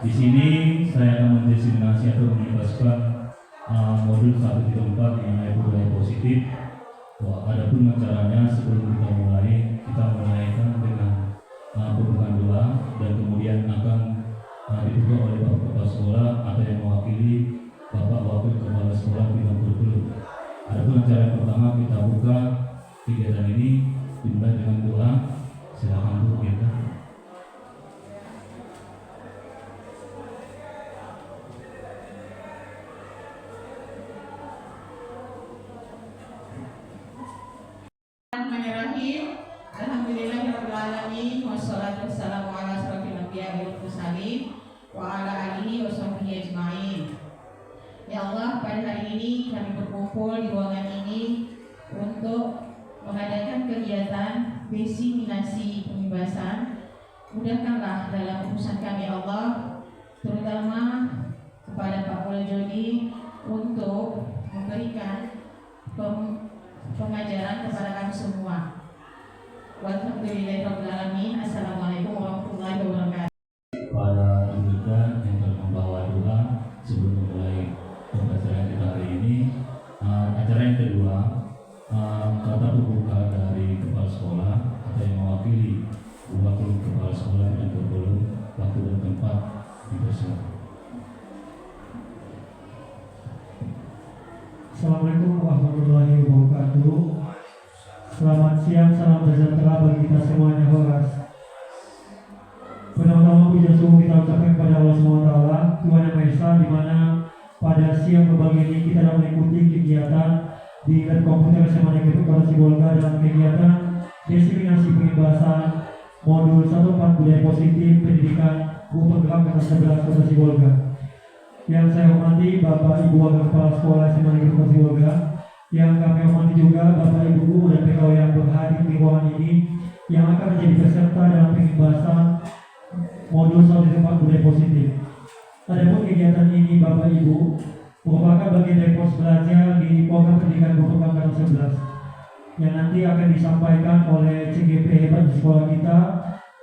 Di sini saya akan mendiskriminasi atau membebaskan modul 1.4 mengenai budaya positif. Adapun caranya sebelum kita mulai, kita menaikkan dengan pembukaan doa dan kemudian akan dibuka oleh Bapak Kepala Sekolah atau yang mewakili Bapak Wakil Kepala Sekolah bidang kurikulum. Adapun acara yang pertama kita buka kegiatan ini dimulai dengan doa. Silakan Bu kita. Alhamdulillahirrahmanirrahim. Wassalatu wassalamu ala asrofil anbiya'i wal mursalin wa ala alihi wa sahbihi ajma'in. Ya Allah, pada hari ini kami berkumpul di ruangan ini untuk mengadakan kegiatan diseminasi pembebasan. Mudahkanlah dalam urusan kami ya Allah, terutama kepada Pak Mulyajodi untuk memberikan pengajaran kepada kami semua. Walhamdulillahirrahmanirrahim. Assalamualaikum warahmatullahi wabarakatuh. Para anggota yang telah membawa doa sebelum memulai pembelajaran kita hari ini. Acara yang kedua, kata pembuka dari kepala sekolah atau yang mewakili wakil kepala sekolah dan kurikulum, waktu dan tempat dipersilakan. Assalamualaikum warahmatullahi wabarakatuh. Selamat siang, salam sejahtera bagi kita semuanya, Horas. Pertama-tama puji syukur kita ucapkan kepada Allah SWT, Tuhan Yang Maha Esa, di mana pada siang berbahagia ini kita dapat mengikuti kegiatan di Lab Komputer SMA Negeri Kota Sibolga dalam kegiatan diseminasi pembebasan modul 1.4 budaya positif pendidikan guru penggerak kelas 11 Kota Sibolga. Yang saya hormati Bapak Ibu Wakil Kepala Sekolah SMA Negeri Kota Sibolga, yang kami hormati juga Bapak Ibu Guru dan pegawai yang berhadir di ruangan ini yang akan menjadi peserta dalam pembahasan modul 1.4 budaya positif. Adapun kegiatan ini Bapak Ibu merupakan bagian dari proses belajar di program pendidikan guru angkatan 11 yang nanti akan disampaikan oleh CGP hebat di sekolah kita,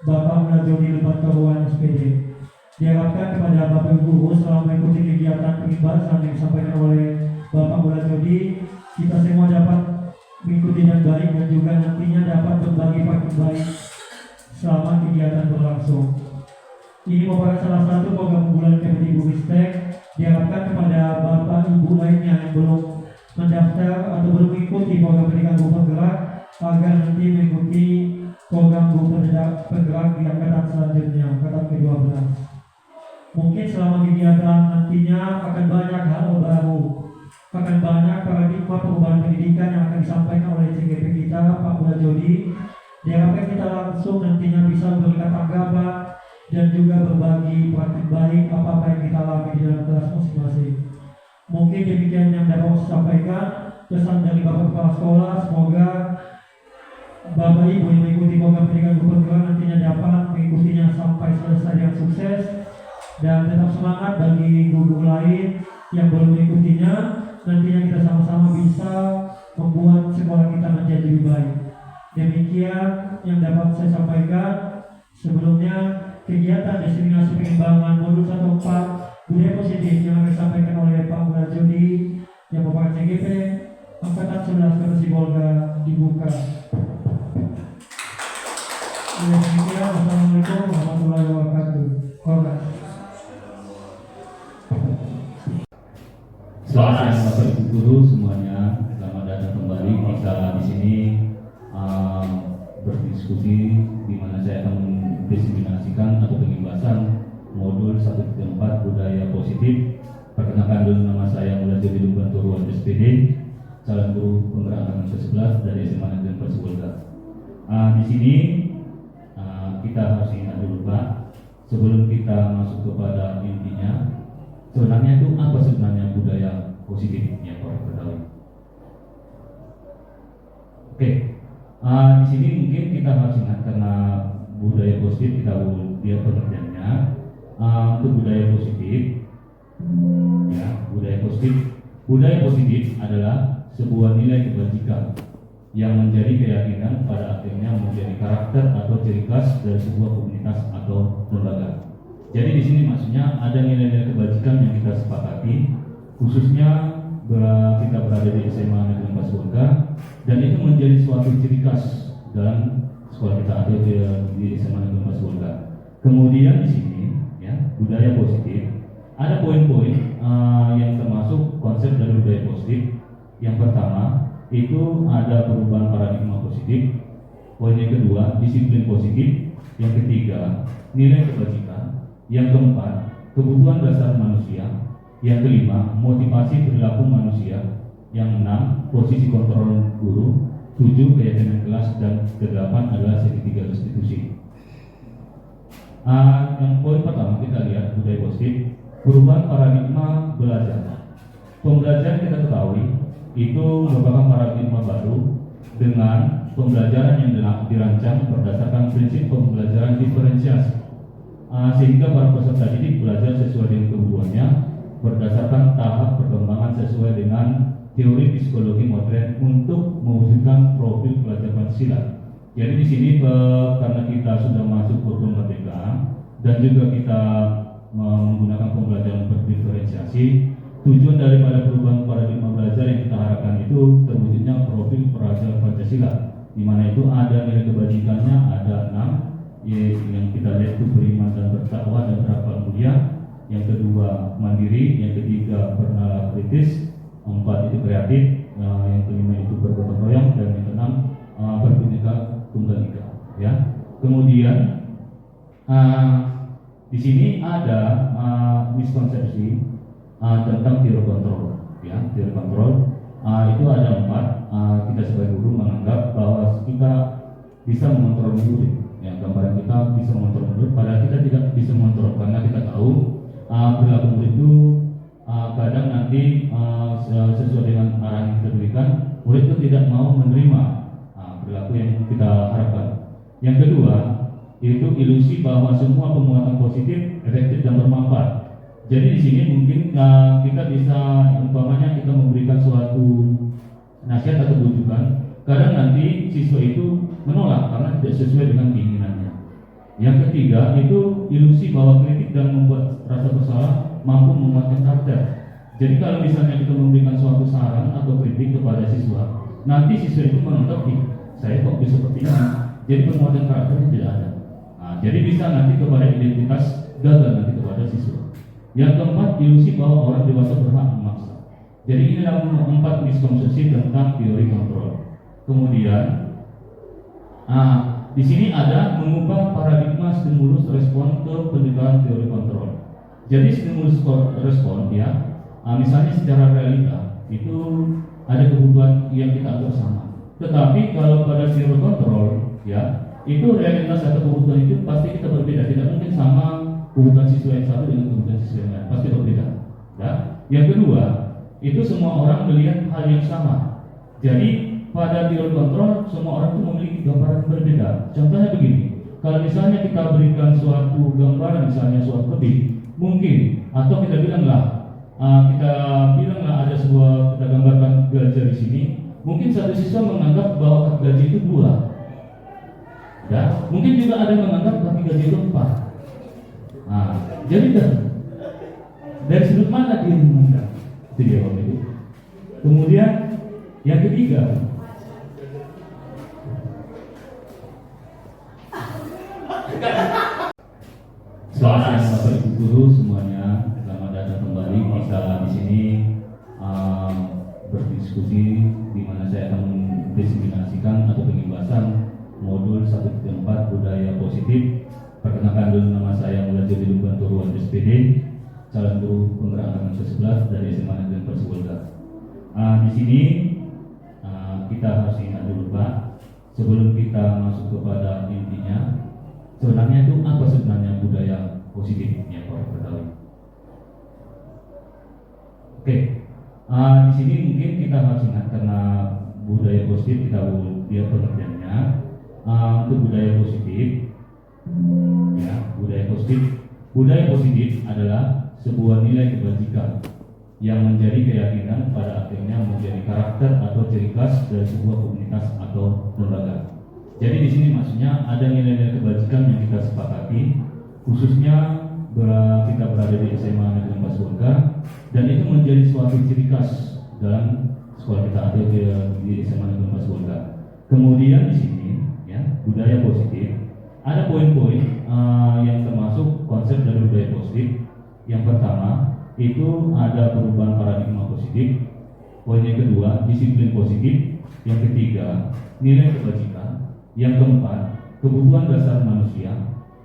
Bapak Mulyajodi Lebat Karuan SPD. Diharapkan kepada Bapak Ibu Guru selama mengikuti kegiatan pembahasan yang disampaikan oleh Bapak Mulyajodi, kita semua dapat mengikuti dengan baik dan juga nantinya dapat berbagi praktik baik selama kegiatan berlangsung. Ini merupakan salah satu program unggulan Kemendikbudristek. Diharapkan kepada Bapak Ibu lainnya yang belum mendaftar atau belum mengikuti program pendidikan guru penggerak agar nanti mengikuti program guru penggerak di angkatan selanjutnya, angkatan ke-12. Mungkin selama kegiatan nantinya akan banyak hal baru, akan banyak paradigma perubahan pendidikan yang akan disampaikan oleh CGP kita, Pak Mulyajodi. Diharapkan kita langsung nantinya bisa memberikan tanggapan dan juga berbagi praktik baik apa-apa yang kita alami di dalam kelas masing-masing. Mungkin demikian yang dapat saya sampaikan. Pesan dari Bapak Kepala Sekolah, semoga Bapak Ibu yang mengikuti program pendidikan guru penggerak nantinya dapat mengikutinya sampai selesai dengan sukses, dan tetap semangat bagi guru lain yang belum mengikutinya. Nantinya kita sama-sama bisa membuat sekolah kita menjadi lebih baik. Demikian yang dapat saya sampaikan. Sebelumnya kegiatan diseminasi pengembangan modul 1.4 budaya positif yang akan disampaikan oleh Pak Mulyajodi yang merupakan CGP angkatan 11 Kota Sibolga dibuka. Demikian, Assalamualaikum warahmatullahi wabarakatuh. Selamat siang Bapak Ibu Guru semuanya, selamat datang kembali. Kita di sini berdiskusi di mana saya akan mendiseminasikan atau pembahasan modul 1.4 budaya positif. Perkenalkan dulu, nama saya Mulyajodi Lebat Karuan SPD, calon guru penggerak angkatan ke-11 dari SMA Negeri Kota Sibolga. Di sini kita harus ingat dulu Pak, sebelum kita masuk kepada intinya, sebenarnya itu apa sebenarnya budaya positif yang Bapak ketahui? Oke, di sini mungkin kita harus ingat karena budaya positif kita lihat pengertiannya. Untuk budaya positif, ya budaya positif adalah sebuah nilai kebajikan yang menjadi keyakinan pada akhirnya menjadi karakter atau ciri khas dari sebuah komunitas atau lembaga. Jadi di sini maksudnya ada nilai-nilai kebajikan yang kita sepakati, khususnya kita berada di SMA Negeri 4 Sibolga, dan itu menjadi suatu ciri khas dalam sekolah kita atau di SMA Negeri 4 Sibolga. Kemudian di sini ya, budaya positif, ada poin-poin yang termasuk konsep dari budaya positif. Yang pertama itu ada perubahan paradigma positif. Poin yang kedua, disiplin positif. Yang ketiga, nilai kebajikan. Yang keempat, kebutuhan dasar manusia. Yang kelima, motivasi perilaku manusia. Yang enam, posisi kontrol guru. 7, keyakinan kelas. Dan ke-8 adalah segitiga restitusi. Yang poin pertama kita lihat budaya positif, perubahan paradigma belajar. Pembelajaran kita ketahui itu merupakan paradigma baru dengan pembelajaran yang dirancang berdasarkan prinsip pembelajaran diferensiasi, sehingga para peserta didik belajar sesuai dengan kebutuhannya berdasarkan tahap perkembangan sesuai dengan teori psikologi modern untuk mewujudkan profil pelajar Pancasila. Jadi di sini karena kita sudah masuk kurikulum merdeka dan juga kita menggunakan pembelajaran berdiferensiasi, tujuan daripada perubahan paradigma belajar yang kita harapkan itu terwujudnya profil pelajar Pancasila, di mana itu ada nilai kebajikannya ada 6, yang kita lihat itu beriman dan bertakwa dan berakhlak mulia. Yang kedua mandiri, yang ketiga bernalar kritis, 4 itu kreatif, yang kelima itu bergotong royong, dan yang keenam berbhinneka tunggal ika. Ya. Kemudian di sini ada miskonsepsi tentang teori kontrol. Ya, teori kontrol itu ada 4. Kita sebagai guru menganggap bahwa kita bisa mengontrol murid. Ya, gambaran kita bisa mengontrol murid, padahal kita tidak bisa mengontrol karena kita tahu perilaku murid itu kadang nanti sesuai dengan arahan yang kita berikan, murid itu tidak mau menerima perilaku yang kita harapkan. Yang kedua, itu ilusi bahwa semua penguatan positif efektif dan bermanfaat. Jadi di sini mungkin kita bisa, umpamanya kita memberikan suatu nasihat atau bujukan, kadang nanti siswa itu menolak karena tidak sesuai dengan keinginannya. Yang ketiga itu ilusi bahwa kritik dan membuat rasa bersalah mampu menguatkan karakter. Jadi kalau misalnya kita memberikan suatu saran atau kritik kepada siswa, nanti siswa itu menganggap, saya kok bisa seperti ini. Jadi penguatan karakternya tidak ada. Jadi bisa nanti kepada identitas gagal nanti kepada siswa. Yang keempat, ilusi bahwa orang dewasa berhak memaksa. Jadi ini adalah 4 miskonsepsi tentang teori kontrol. Kemudian di sini ada mengubah paradigma stimulus respon ke pendekatan teori kontrol. Jadi stimulus respon ya, misalnya secara realita itu ada kebutuhan yang kita atur sama. Tetapi kalau pada teori kontrol ya, itu realitas atau kebutuhan itu pasti kita berbeda. Tidak mungkin sama kebutuhan siswa yang satu dengan kebutuhan siswa yang lain, pasti berbeda. Ya. Yang kedua, itu semua orang melihat hal yang sama. Jadi pada teori kontrol semua orang itu memiliki gambaran berbeda. Contohnya begini, kalau misalnya kita berikan suatu gambaran, misalnya suatu lebih, mungkin atau kita bilanglah ada sebuah, kita gambarkan gajah di sini, mungkin satu siswa menganggap bahwa kaki gajah itu 2. Ya, mungkin juga ada yang menganggap kaki gajah itu 4. Jadi dari sudut mana dia memandang? Itu dia Bapak Ibu. Kemudian yang ketiga, selamat siang Bapak Ibu guru semuanya, selamat datang kembali. Bisa di sini berdiskusi, di mana saya akan mendiseminasikan atau pengibasan modul 1.4 budaya positif. Perkenalkan dulu, nama saya Mulai Jadi Lukman Turuan SPD, calon guru penggerak angkatan ke-11 dari SMA Negeri 4 Sibolga. Di sini kita harus ingat dulu Pak, sebelum kita masuk kepada intinya, sebenarnya itu apa sebenarnya budaya positif yang Bapak ketahui? Oke, di sini mungkin kita harus ingat karena budaya positif kita lihat pengertiannya. Untuk budaya positif, ya, budaya positif adalah sebuah nilai kebajikan yang menjadi keyakinan pada akhirnya menjadi karakter atau ciri khas dari sebuah komunitas atau lembaga. Jadi di sini maksudnya ada nilai-nilai kebajikan yang kita sepakati, khususnya kita berada di SMA Negeri Pasbolga, dan itu menjadi suatu ciri khas dalam sekolah kita atau di SMA Negeri Pasbolga. Kemudian di sini ya, budaya positif, ada poin-poin yang termasuk konsep dari budaya positif. Yang pertama itu ada perubahan paradigma positif. Poin yang kedua, disiplin positif. Yang ketiga, nilai kebajikan. Yang keempat, kebutuhan dasar manusia.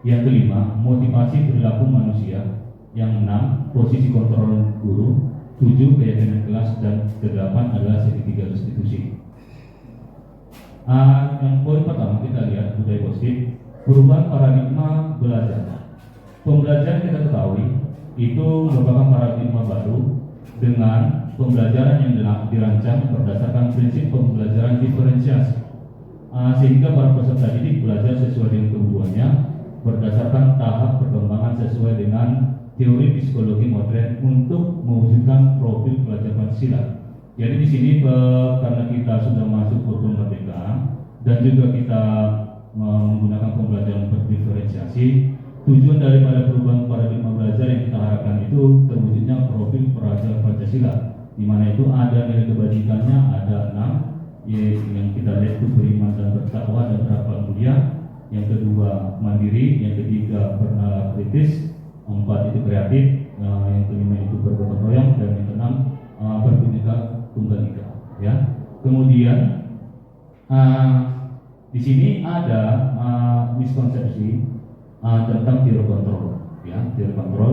Yang kelima, motivasi perilaku manusia. Yang enam, posisi kontrol guru. 7, keyakinan kelas. Dan kedelapan adalah segitiga restitusi. Yang poin pertama kita lihat budaya positif, perubahan paradigma belajar. Pembelajaran kita ketahui itu merupakan paradigma baru dengan pembelajaran yang dirancang berdasarkan prinsip pembelajaran diferensiasi, sehingga para peserta didik belajar sesuai dengan kebutuhannya berdasarkan tahap perkembangan sesuai dengan teori psikologi modern untuk mewujudkan profil pelajar Pancasila. Jadi di sini karena kita sudah masuk kurikulum merdeka dan juga kita menggunakan pembelajaran berdiferensiasi, tujuan daripada perubahan paradigma belajar yang kita harapkan itu terwujudnya profil pelajar Pancasila, di mana itu ada nilai kebajikannya ada 6, yang kita lihat itu beriman dan bertakwa dan berakhlak mulia. Yang kedua mandiri, yang ketiga bernalar kritis, 4 itu kreatif, yang kelima itu bergotong royong, dan yang keenam berbhinneka tunggal ika. Ya. Kemudian di sini ada miskonsepsi tentang teori kontrol. Ya, teori kontrol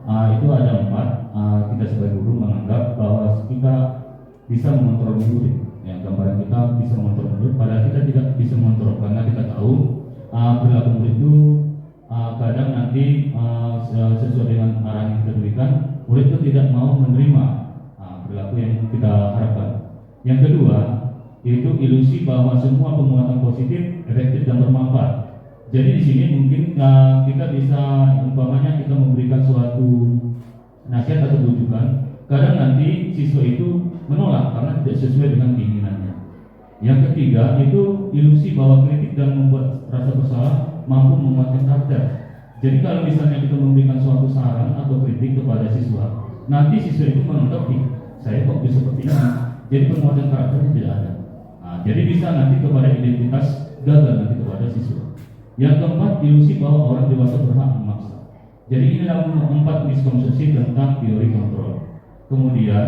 itu ada 4. Kita sebagai guru menganggap bahwa kita bisa mengontrol murid. Ya, gambaran kita bisa mengontrol murid, padahal kita tidak bisa mengontrol karena kita tahu perilaku murid itu kadang nanti sesuai dengan arahan yang kita berikan, murid itu tidak mau menerima perilaku yang kita harapkan. Yang kedua, itu ilusi bahwa semua penguatan positif efektif dan bermanfaat. Jadi di sini mungkin kita bisa umpamanya kita memberikan suatu nasihat atau rujukan, kadang nanti siswa itu menolak karena tidak sesuai dengan keinginannya. Yang ketiga itu ilusi bahwa kritik dan membuat rasa bersalah mampu menguatkan karakter. Jadi kalau misalnya kita memberikan suatu saran atau kritik kepada siswa, nanti siswa itu menganggap, saya kok bisa seperti ini. Jadi penguatan karakternya tidak ada. Jadi bisa nanti kepada identitas gagal nanti kepada siswa. Yang keempat, ilusi bahwa orang dewasa berhak memaksa. Jadi ini adalah 4 miskonsepsi tentang teori kontrol. Kemudian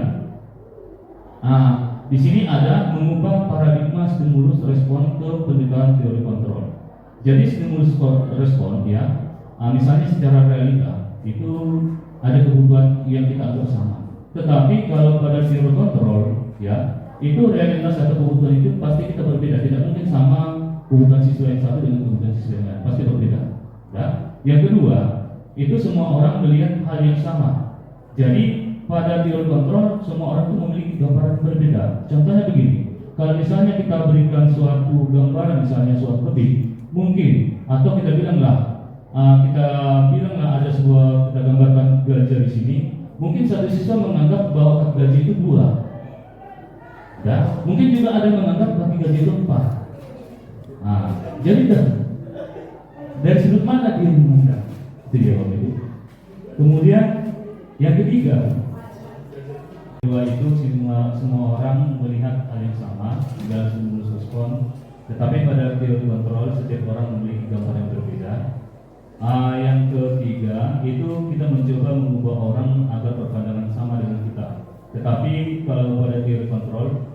di sini ada mengubah paradigma stimulus respon ke pendekatan teori kontrol. Jadi stimulus respon ya, misalnya secara realita itu ada kebutuhan yang kita atur sama. Tetapi kalau pada teori kontrol ya, itu realitas atau kebutuhan itu pasti kita berbeda. Tidak mungkin sama kebutuhan siswa yang satu dengan kebutuhan siswa yang lain, pasti berbeda. Ya. Yang kedua, itu semua orang melihat hal yang sama. Jadi pada teori kontrol semua orang itu memiliki gambaran berbeda. Contohnya begini, kalau misalnya kita berikan suatu gambaran, misalnya suatu lebih, mungkin atau kita bilanglah ada sebuah, kita gambarkan gajah di sini, mungkin satu siswa menganggap bahwa gajah itu 2. Ya, mungkin juga ada yang menganggap kaki gajah itu 4. Jadi dari sudut mana dia memandang? Itu dia itu. Kemudian yang ketiga, itu semua orang melihat hal yang sama dalam stimulus respon, tetapi pada teori kontrol setiap orang memiliki gambar yang berbeda. Yang ketiga itu kita mencoba mengubah orang agar berpandangan sama dengan kita. Tetapi kalau pada teori kontrol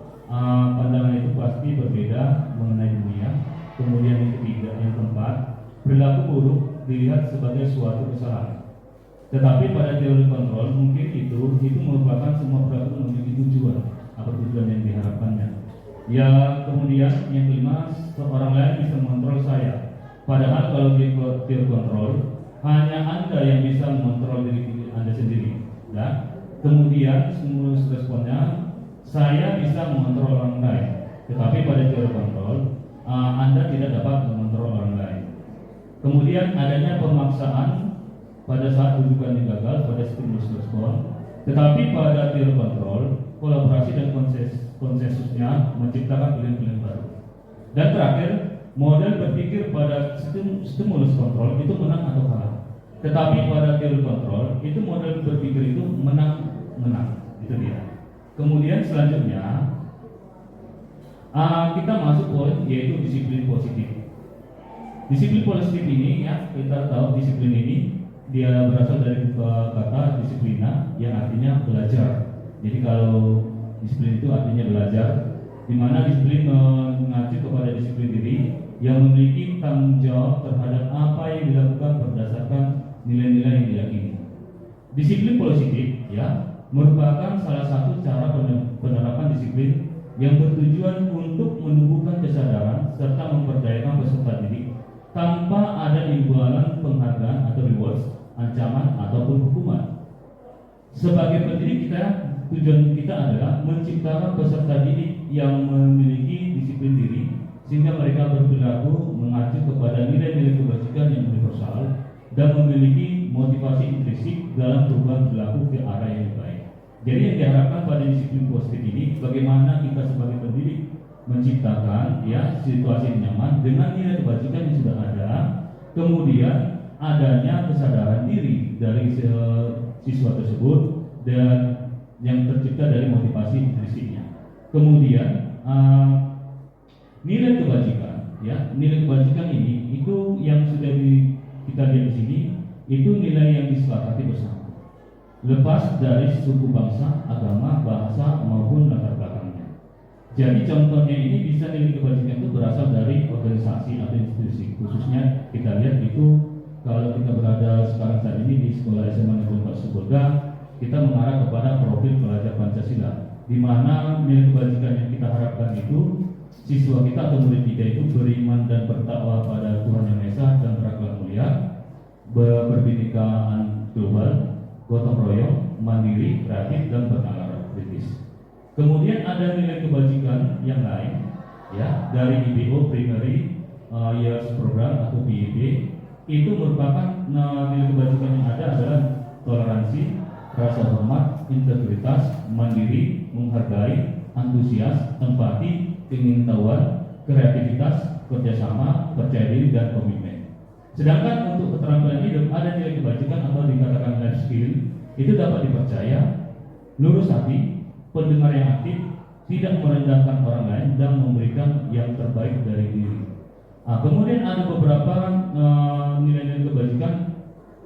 pandangan itu pasti berbeda mengenai dunia. Kemudian yang ketiga, yang keempat, perilaku buruk dilihat sebagai suatu kesalahan. Tetapi pada teori kontrol mungkin itu merupakan semua perilaku memiliki tujuan atau tujuan yang diharapkannya. Ya, kemudian yang kelima, orang lain bisa mengontrol saya. Padahal kalau di teori kontrol hanya Anda yang bisa mengontrol diri Anda sendiri. Ya. Kemudian stimulus responnya, saya bisa mengontrol orang lain. Tetapi pada teori kontrol Anda tidak dapat mengontrol orang lain. Kemudian adanya pemaksaan pada saat rujukan gagal pada stimulus respon. Tetapi pada teori kontrol, kolaborasi dan konsensusnya menciptakan pilihan-pilihan baru. Dan terakhir, model berpikir pada stimulus kontrol itu menang atau kalah. Tetapi pada teori kontrol itu model berpikir itu menang, itu dia. Kemudian selanjutnya kita masuk poin yaitu disiplin positif. Disiplin positif ini ya, kita tahu disiplin ini dia berasal dari kata disiplina yang artinya belajar. Jadi kalau disiplin itu artinya belajar, di mana disiplin mengacu kepada disiplin diri yang memiliki tanggung jawab terhadap apa yang dilakukan berdasarkan nilai-nilai yang diyakini. Disiplin positif ya merupakan salah satu cara penerapan disiplin yang bertujuan untuk menumbuhkan kesadaran serta memperdayakan peserta didik tanpa ada imbalan penghargaan atau rewards, ancaman ataupun hukuman. Sebagai pendidik tujuan kita adalah menciptakan peserta didik yang memiliki disiplin diri sehingga mereka berperilaku mengacu kepada nilai-nilai kebajikan yang universal dan memiliki motivasi intrinsik dalam perubahan perilaku ke arah yang lebih baik. Jadi yang diharapkan pada disiplin positif ini, bagaimana kita sebagai pendidik menciptakan ya situasi yang nyaman dengan nilai kebajikan yang sudah ada, kemudian adanya kesadaran diri dari siswa tersebut dan yang tercipta dari motivasi intrinsiknya. Kemudian nilai kebajikan, ya nilai kebajikan ini itu yang sudah kita lihat di sini itu nilai yang disepakati bersama. Lepas dari suku bangsa, agama, bahasa maupun latar belakangnya. Jadi contohnya ini bisa nilai kebajikan itu berasal dari organisasi atau institusi. Khususnya kita lihat itu kalau kita berada sekarang saat ini di sekolah SMA Negeri 4 Sibolga, kita mengarah kepada profil pelajar Pancasila, di mana nilai kebajikan yang kita harapkan itu siswa kita atau murid kita itu beriman dan bertakwa pada Tuhan Yang Maha Esa dan berakhlak mulia, berbinekaan global, gotong royong, mandiri, kreatif, dan bernalar kritis. Kemudian ada nilai kebajikan yang lain, ya dari IPO Primary Years Program atau PYP. Itu merupakan nilai kebajikan yang ada adalah toleransi, rasa hormat, integritas, mandiri, menghargai, antusias, empati, keingintahuan, kreativitas, kerjasama, percaya diri, dan komitmen. Sedangkan untuk keterampilan hidup ada nilai kebajikan atau dikatakan life skill, itu dapat dipercaya, lurus hati, pendengar yang aktif, tidak merendahkan orang lain, dan memberikan yang terbaik dari diri. Kemudian ada beberapa nilai-nilai kebajikan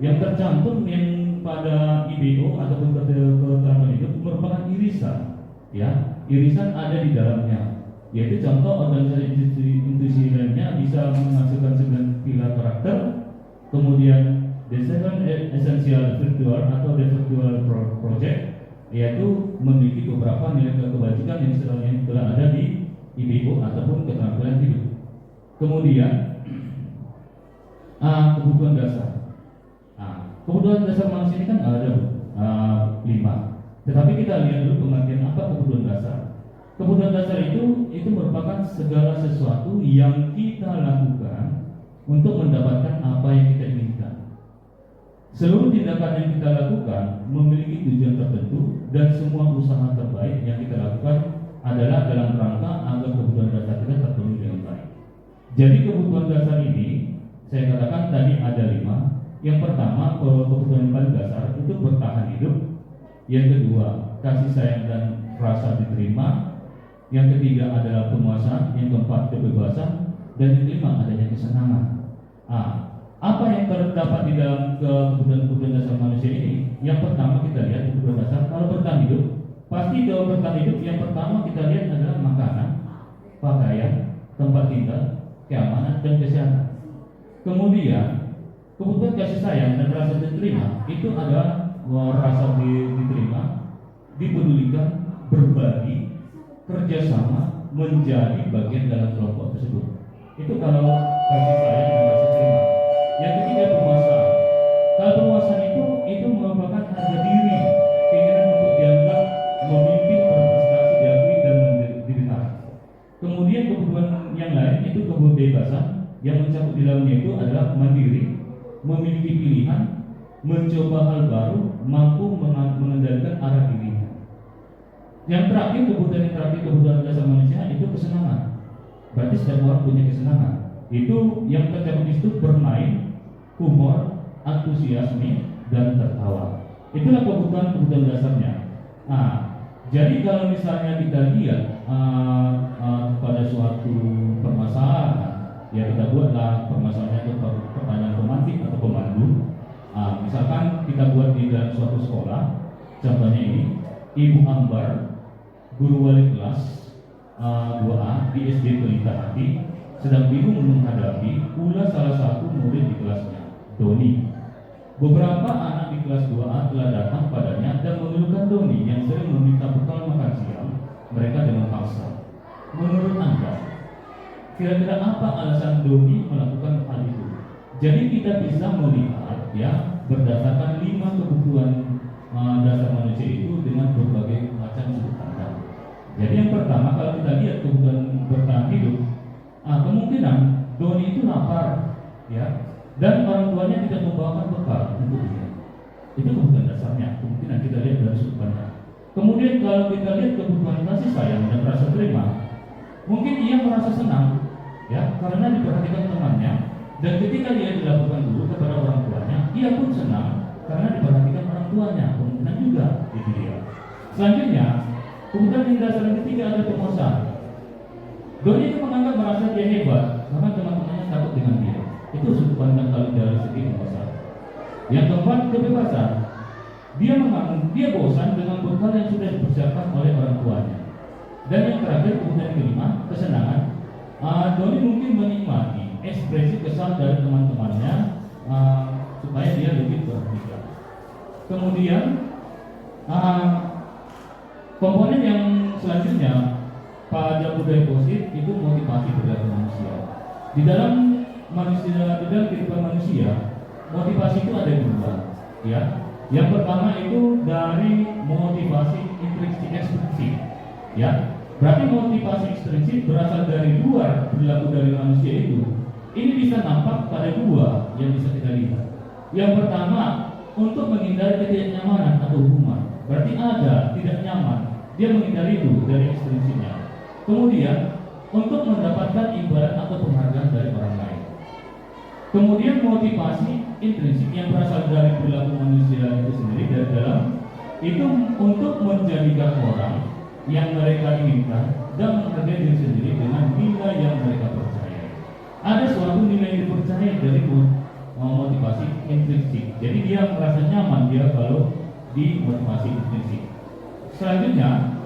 yang tercantum yang pada IBO ataupun keterampilan hidup merupakan irisan, ya irisan ada di dalamnya. Yaitu contoh organisasi institusi lainnya bisa menghasilkan 9 pilar karakter, kemudian the 7 essential virtual atau the virtual project, yaitu memiliki beberapa nilai kebajikan yang telah ada di IBO ataupun keterampilan hidup. Kemudian kebutuhan dasar. Kebutuhan dasar manusia ini kan ada 5. Tetapi kita lihat dulu pengertian apa kebutuhan dasar. Kebutuhan dasar itu merupakan segala sesuatu yang kita lakukan untuk mendapatkan apa yang kita inginkan. Seluruh tindakan yang kita lakukan memiliki tujuan tertentu dan semua usaha terbaik yang kita lakukan adalah dalam rangka agar kebutuhan dasar kita terpenuhi dengan baik. Jadi kebutuhan dasar ini saya katakan tadi ada 5. Yang pertama kebutuhan yang paling dasar itu bertahan hidup. Yang kedua kasih sayang dan rasa diterima. Yang ketiga adalah penguasaan, yang keempat kebebasan, dan yang kelima adanya kesenangan. Apa yang terdapat di dalam kebutuhan dasar manusia ini? Yang pertama kita lihat kebutuhan dasar. Kalau bertahan hidup, pasti kalau bertahan hidup yang pertama kita lihat adalah makanan, pakaian, tempat tinggal, keamanan, dan kesehatan. Kemudian kebutuhan kasih sayang dan rasa diterima itu adalah rasa diterima, dipedulikan, berbagi, kerjasama, menjadi bagian dalam kelompok tersebut. Itu kalau kasih sayang dan rasa terima. Yang ketiga penguasaan. Kalau penguasaan itu merupakan harga diri, keinginan untuk dianggap memimpin, berprestasi, diakui dan didengar. Kemudian kebutuhan yang lain itu kebebasan yang mencakup di dalamnya itu adalah mandiri, memiliki pilihan, mencoba hal baru, mampu mengendalikan arah dirinya. Yang terakhir kebutuhan dasar manusia itu kesenangan. Berarti setiap orang punya kesenangan. Itu yang tercakup di situ bermain, humor, antusiasme, dan tertawa. Itulah kebutuhan dasarnya. Jadi kalau misalnya kita lihat pada suatu permasalahan, ya kita buatlah permasalahan itu pertanyaan pemantik atau pemandu. Misalkan kita buat di dalam suatu sekolah, contohnya ini, Ibu Ambar, guru wali kelas 2A di SD Pelita Hati, sedang bingung menghadapi ulah salah satu murid di kelasnya, Doni. Beberapa anak di kelas 2A telah datang padanya dan mengeluhkan Doni yang sering meminta bekal makan siang mereka dengan paksa. Menurut Anda, kira-kira apa alasan Doni melakukan hal itu? Jadi kita bisa melihat ya berdasarkan 5 kebutuhan dasar manusia itu dengan berbagai macam sudut pandang. Jadi yang pertama, kalau kita lihat kebutuhan bertahan hidup, kemungkinan Doni itu lapar, ya, dan orang tuanya tidak membawakan bekal untuk dia. Itu kebutuhan dasarnya. Kemungkinan kita lihat dari sudut pandang. Kemudian kalau kita lihat kebutuhan kasih sayang dan rasa terima, mungkin ia merasa senang, ya, karena diperhatikan temannya. Dan ketika dia dilakukan dulu kepada orang tuanya, ia pun senang karena diperhatikan orang tuanya. Kemungkinan juga itu dia. Selanjutnya, kemudian yang dasar yang ketiga ada penguasaan. Doni itu menganggap merasa dia hebat karena teman-temannya takut dengan dia. Itu sudut pandang kalau dari segi penguasaan. Yang keempat, kebebasan. Dia menganggap dia bosan dengan bekal yang sudah dipersiapkan oleh orang tuanya. Dan yang terakhir, kemudian kelima, kesenangan. Doni mungkin menikmati ekspresi kesal dari teman-temannya supaya dia lebih berpikir. Kemudian komponen yang selanjutnya pada budaya positif itu motivasi perilaku manusia. Di dalam kehidupan manusia, motivasi itu ada dua, ya. Yang pertama itu dari motivasi intrinsik ekstrinsik, ya. Berarti motivasi ekstrinsik berasal dari luar perilaku dari manusia itu. Ini bisa nampak pada dua yang bisa kita lihat. Yang pertama, untuk menghindari ketidaknyamanan atau hubungan. Berarti ada tidak nyaman, dia menghindari itu dari ekstrinsiknya. Kemudian, untuk mendapatkan imbalan atau penghargaan dari orang lain. Kemudian motivasi intrinsik yang berasal dari perilaku manusia itu sendiri dari dalam itu untuk menjadikan orang yang mereka inginkan dan menghargai diri sendiri dengan nilai yang mereka percaya. Ada suatu nilai yang dipercaya dari motivasi intrinsik. Jadi dia merasa nyaman dia kalau di motivasi intrinsik. Selanjutnya,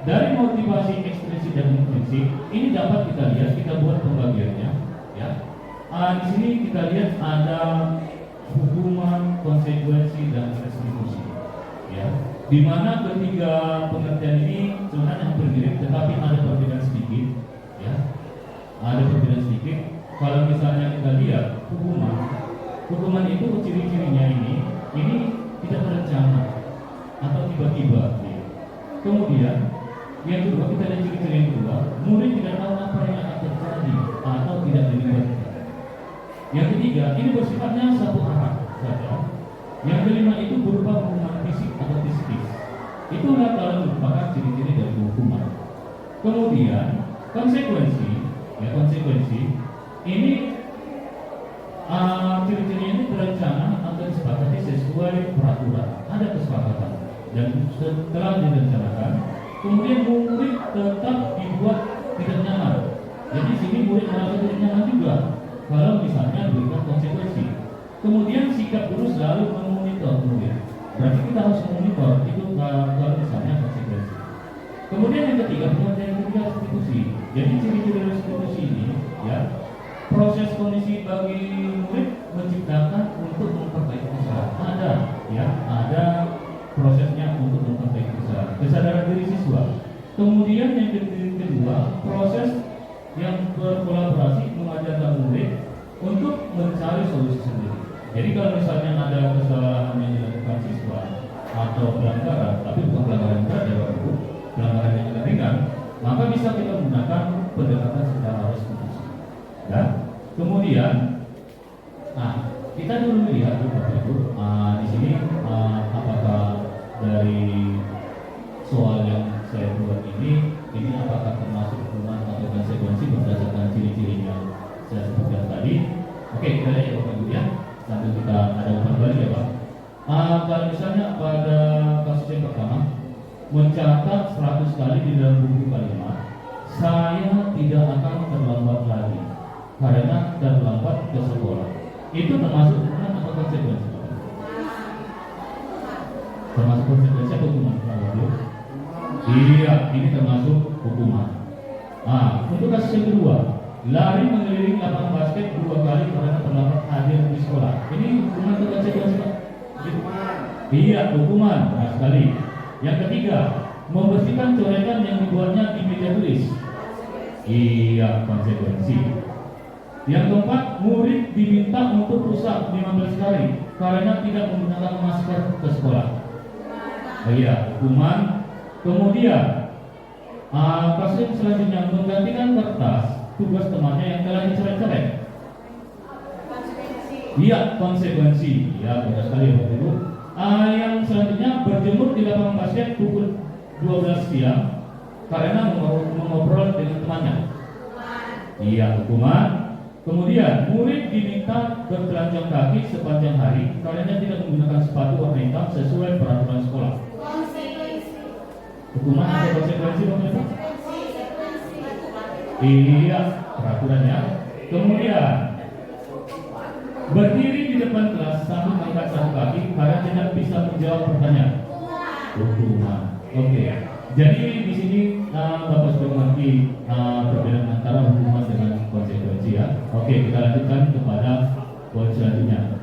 dari motivasi ekstrinsik dan intrinsik ini dapat kita lihat, kita buat pembagiannya, ya. Di sini kita lihat ada hukuman, konsekuensi, dan restitusi, ya. Di mana ketiga pengertian ini sebenarnya hampir mirip, tetapi ada perbedaan sedikit, ya. Ada perbedaan sedikit. Kalau misalnya kita lihat hukuman itu ciri-cirinya ini tidak berencana atau tiba-tiba. Ya. Kemudian yang kedua, kita lihat ciri-ciri yang kedua, murid tidak tahu apa yang akan terjadi atau tidak dilibatkan. Yang ketiga, ini bersifatnya satu arah saja. Yang kelima itu berupa hukuman fisik atau psikis. Itulah kalau merupakan ciri-ciri dari hukuman. Kemudian konsekuensi ini ciri-ciri ini berencana atau disepakati sesuai peraturan. Ada kesepakatan dan setelah direncanakan, kemudian murid tetap dibuat tidak nyaman. Jadi sini murid merasa tidak nyaman juga kalau misalnya berikan konsekuensi. Kemudian sikap guru selalu memonitor murid. Berarti kita harus memonitor itu kalau misalnya konsekuensi. Kemudian yang ketiga, restitusi. Jadi ciri-ciri restitusi ini, ya, proses kondisi bagi murid menciptakan untuk memperbaiki kesalahan. Ada prosesnya untuk memperbaiki kesadaran diri siswa. Kemudian yang kedua, proses yang berkolaborasi mengajarkan murid untuk mencari solusi sendiri. Jadi kalau misalnya ada kesalahan yang dilakukan siswa atau pelanggaran, tapi bukan pelanggaran berat ya Bapak Ibu, pelanggaran yang ringan, maka bisa kita menggunakan pendekatan secara restitusi. Ya. Kemudian, kita dulu lihat Bapak Ibu, di sini apakah dari soal yang saya buat ini apakah termasuk hukuman atau konsekuensi berdasarkan ciri-ciri yang saya sebutkan tadi. Oke, kita lihat Bapak Ibu ya. nanti kita ada umpan balik ya Pak. Kalau misalnya pada kasus yang pertama mencatat 100 kali di dalam buku kalimat, saya tidak akan terlambat lagi karena terlambat ke sekolah. Itu termasuk hukuman atau konsekuensi? Termasuk konsekuensi atau hukuman? Iya, ini termasuk hukuman. Untuk kasus yang kedua, lari mengelilingi lapangan basket 2 kali karena terlambat hadir di sekolah. Ini hukuman atau konsekuensi Pak? Iya, hukuman. Benar sekali. Yang ketiga, membersihkan coretan yang dibuatnya di meja tulis. Iya, konsekuensi. Yang keempat, murid diminta untuk rusak 15 kali karena tidak menggunakan masker ke sekolah. Iya, hukuman. Kemudian kasus selanjutnya, menggantikan kertas tugas temannya yang telah dicoret-coret. Iya, konsekuensi. Ya, benar sekali Bapak Ibu. Yang selanjutnya, berjemur di lapangan basket pukul 12 siang karena mengobrol dengan temannya. Iya, hukuman. Kemudian, murid diminta bertelanjang kaki sepanjang hari karena tidak menggunakan sepatu warna hitam sesuai peraturan sekolah. Hukuman atau konsekuensi Bapak Ibu? Iya, peraturannya. Kemudian, berdiri di depan kelas sambil mengangkat satu kaki karena tidak bisa menjawab pertanyaan. Hukuman. Oke. Jadi di sini Bapak sudah mengerti perbedaan antara hukuman dengan konsekuensi ya. Oke, kita lanjutkan kepada poin selanjutnya.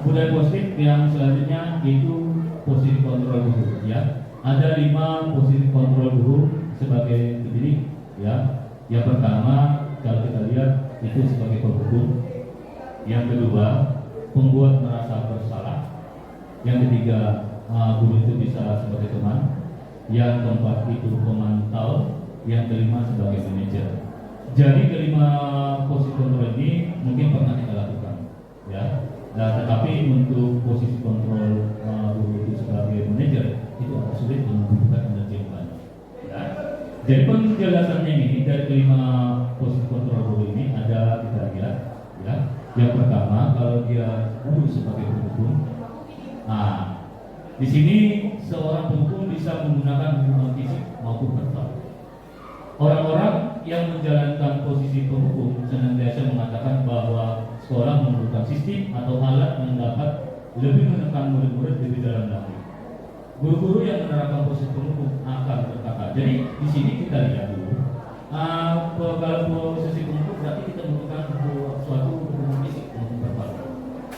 Budaya positif yang selanjutnya itu positif kontrol guru ya. Ada 5 positif kontrol guru sebagai pendidik ya. Yang pertama kalau kita lihat itu sebagai penghukum. Yang kedua, pembuat merasa bersalah. Yang ketiga, guru itu bisa sebagai teman. Yang keempat itu pemantau. Yang kelima sebagai manajer. Jadi kelima posisi kontrol ini mungkin pernah kita lakukan ya. Nah, tetapi untuk posisi kontrol guru itu sebagai manajer itu agak sulit dan membutuhkan energi yang banyak ya. Jadi penjelasannya ini dari kelima posisi kontrol guru ini ada kita lihat ya. Yang pertama, kalau dia guru sebagai penghukum, di sini seorang penghukum bisa menggunakan hukuman fisik maupun verbal. Orang-orang yang menjalankan posisi penghukum senantiasa mengatakan bahwa sekolah memerlukan sistem atau alat yang dapat lebih menekan murid-murid lebih dalam lagi. Guru-guru yang menerapkan posisi penghukum akan berkata. Jadi di sini kita lihat dulu. Kalau posisi penghukum berarti kita membutuhkan suatu hukuman fisik maupun verbal.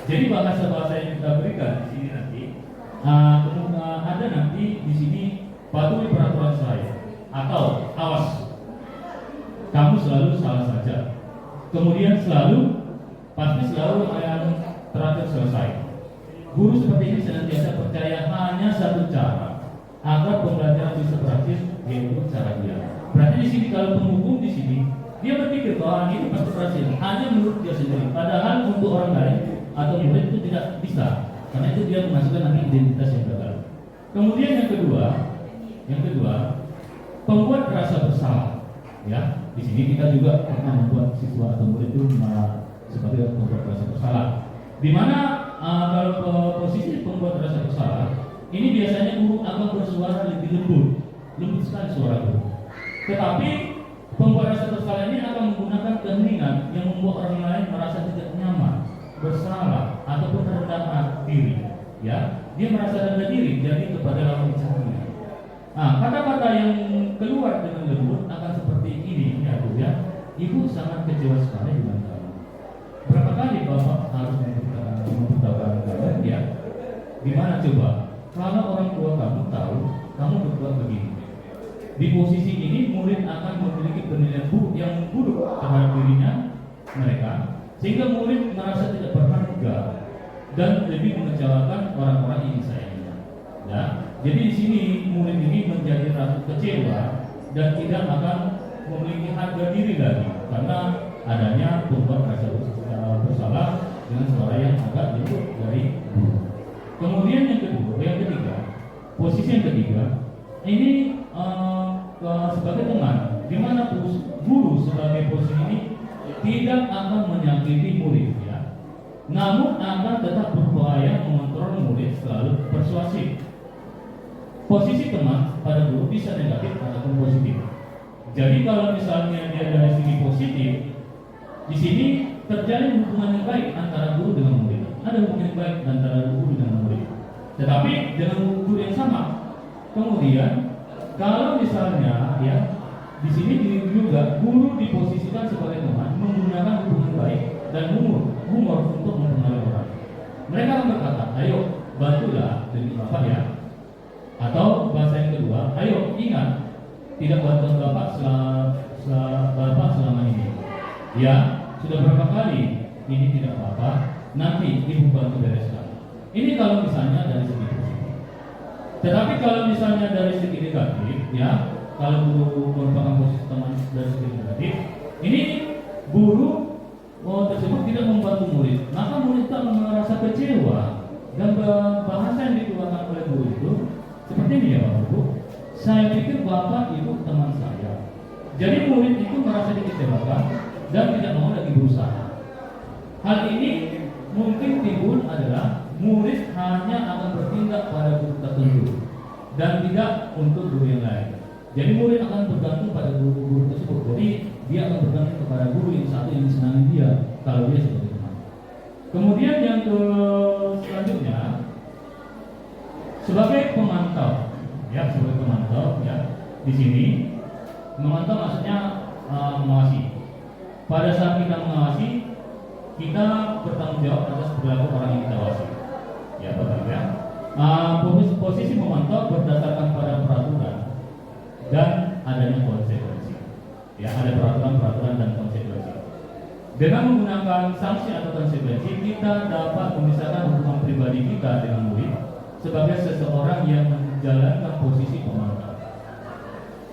Jadi bahasa-bahasa yang kita berikan di sini nanti ada nanti di sini patuhi peraturan saya atau awas kamu selalu salah saja. Kemudian pasti selalu yang terakhir selesai. Guru seperti ini senantiasa percaya hanya satu cara agar pembelajaran bisa berhasil, yaitu cara dia. Berarti di sini kalau penghukum di sini dia berpikir bahwa ini pasti berhasil hanya menurut dia sendiri. Padahal untuk orang lain atau murid itu tidak bisa, karena itu dia menghasilkan nanti identitas yang gagal. Kemudian yang kedua, pembuat rasa bersalah. Ya, di sini kita juga pernah membuat siswa atau murid itu sebagai pembuat rasa bersalah. Di mana kalau posisi pembuat rasa bersalah, ini biasanya guru akan bersuara lebih lembut sekali suara guru. Tetapi pembuat rasa bersalah ini akan menggunakan keheningan yang membuat orang lain merasa tidak nyaman, bersalah ataupun rendah diri. Ya, dia merasa rendah diri jadi kepada lawan bicaranya. Kata-kata yang keluar dengan lembut akan seperti ini ya Bu ya. Ibu sangat kecewa sekali dengan kamu. Berapa kali Bapak harus memberitahukan kalian ya? Gimana coba? Kalau orang tua kamu tahu kamu berbuat begini. Di posisi ini murid akan memiliki penilaian buruk yang buruk terhadap dirinya mereka, sehingga murid merasa tidak berharga dan lebih mengecewakan orang-orang yang disayangnya. Ya. Jadi di sini murid ini menjadi rasa kecewa dan tidak akan memiliki harga diri lagi karena adanya pembuat rasa bersalah dengan suara yang agak lembut dari guru. Kemudian yang ketiga, posisi yang ketiga ini sebagai teman, di mana guru sebagai posisi ini tidak akan menyakiti murid ya. namun akan tetap berupaya mengontrol murid selalu persuasif. Posisi teman pada guru bisa negatif ataupun positif. Jadi kalau misalnya dia dari segi positif, di sini terjalin hubungan yang baik antara guru dengan murid. Ada hubungan yang baik antara guru dengan murid. Tetapi dengan guru yang sama. Kemudian kalau misalnya ya di sini juga guru diposisikan sebagai teman menggunakan hubungan baik dan humor untuk mempengaruhi orang. Mereka akan berkata, ayo bantulah demi Bapak ya. Atau bahasa yang kedua, ayo ingat tidak bantuan Bapak Bapak selama ini. Ya, sudah berapa kali ini tidak apa-apa, nanti Ibu bantu bereskan. Ini kalau misalnya dari segi positif. Tetapi kalau misalnya dari segi negatif, ya, kalau guru merupakan posisi teman dari segi negatif, ini guru tersebut tidak membantu murid, maka murid akan merasa kecewa dan bahasa yang dikeluarkan oleh guru itu seperti ini ya Bapak Ibu. Saya pikir Bapak Ibu teman saya. Jadi murid itu merasa dikecewakan dan tidak mau lagi berusaha. Hal ini mungkin timbul adalah murid hanya akan bertindak pada guru tertentu dan tidak untuk guru yang lain. Jadi murid akan bergantung pada guru tersebut. Jadi dia akan bergantung kepada guru yang satu yang disenangi dia kalau dia sebagai teman. Kemudian yang selanjutnya sebagai pemantau, ya sebagai pemantau, ya di sini memantau maksudnya mengawasi. Pada saat kita mengawasi, kita bertanggung jawab atas perilaku orang yang kita awasi. Ya Bapak Ibu ya. Posisi memantau berdasarkan pada peraturan dan adanya konsekuensi. Ya ada peraturan dan konsekuensi. Dengan menggunakan sanksi atau konsekuensi, kita dapat memisahkan hubungan pribadi kita dengan murid sebagai seseorang yang menjalankan posisi pemantau.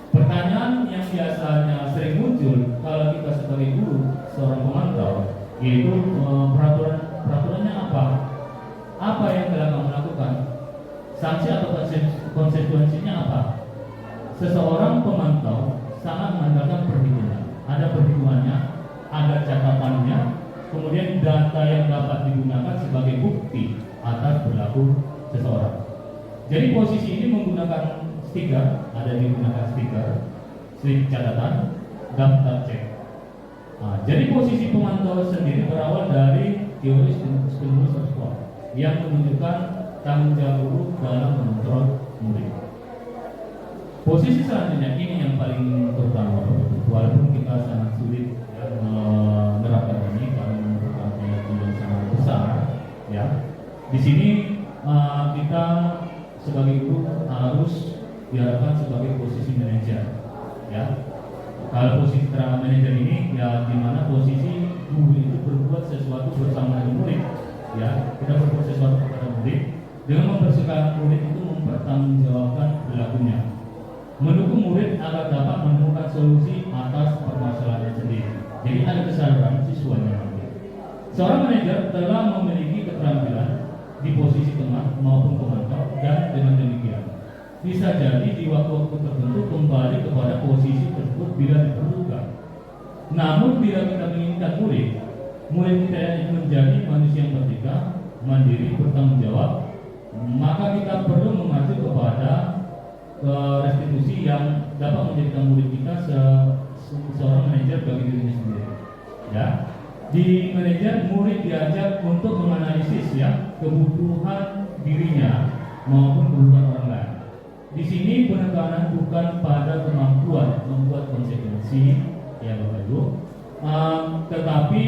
Pertanyaan yang biasanya sering muncul kalau kita sebagai guru, seorang pemantau, yaitu peraturannya apa? Apa yang telah kamu lakukan? Sanksi atau konsekuensinya apa? Seseorang pemantau sangat mengandalkan perhitungan. Ada perhitungannya, ada catatannya, kemudian data yang dapat digunakan sebagai bukti atas perilaku seseorang. Jadi posisi ini menggunakan stiker, ada yang menggunakan stiker, slip catatan, daftar cek. Jadi posisi pemantau sendiri berawal dari teori stimulus respons yang menunjukkan tanggung jawab guru dalam mengontrol murid. Posisi selanjutnya ini yang paling terutama, walaupun kita sangat sulit menerapkan ini karena membutuhkan biaya yang sangat besar, ya. Di sini kita sebagai guru harus diharapkan sebagai posisi manajer, ya. Kalau posisi manajer ini, ya, di mana posisi guru itu berbuat sesuatu bersama dengan murid, ya. Kita berbuat sesuatu kepada murid dengan mempersiapkan murid itu mempertanggungjawabkan perilakunya, mendukung murid agar dapat menemukan solusi atas permasalahan sendiri. Jadi ada kesadaran siswanya nanti. Seorang manajer telah memiliki keterampilan di posisi teman maupun pemantau, dan dengan demikian bisa jadi di waktu-waktu tertentu kembali kepada posisi tersebut bila diperlukan. Namun bila kita menginginkan murid kita yang menjadi manusia yang merdeka, mandiri, bertanggung jawab, maka kita perlu mengacu kepada restitusi yang dapat menjadikan murid kita seorang manajer bagi dirinya sendiri. Ya, di manajer murid diajak untuk menganalisis ya kebutuhan dirinya maupun kebutuhan orang lain. Di sini penekanan bukan pada kemampuan membuat konsekuensi, ya Bapak Ibu, tetapi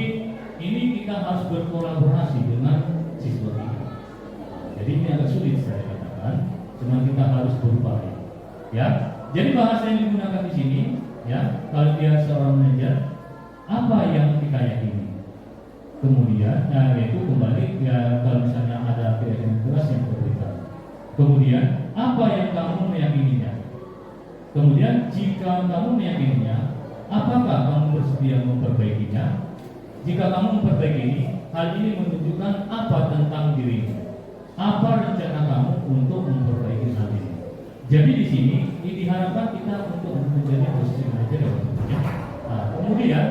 ini kita harus berkolaborasi dengan siswa kita. Jadi ini agak sulit saya katakan, cuma kita harus berupaya. Ya, jadi bahasa yang digunakan di sini, ya, kalau dia seorang manajer, apa yang kita yakini. Kemudian, yaitu kembali, ya, kalau misalnya ada keyakinan keras yang diberikan. Kemudian, apa yang kamu meyakininya? Kemudian, jika kamu meyakininya, apakah kamu bersedia memperbaikinya? Jika kamu memperbaiki, hal ini menunjukkan apa tentang dirimu? Apa rencana kamu untuk memperbaiki hal ini? Jadi di sini diharapkan kita untuk menjadi posisi manajer. Kemudian,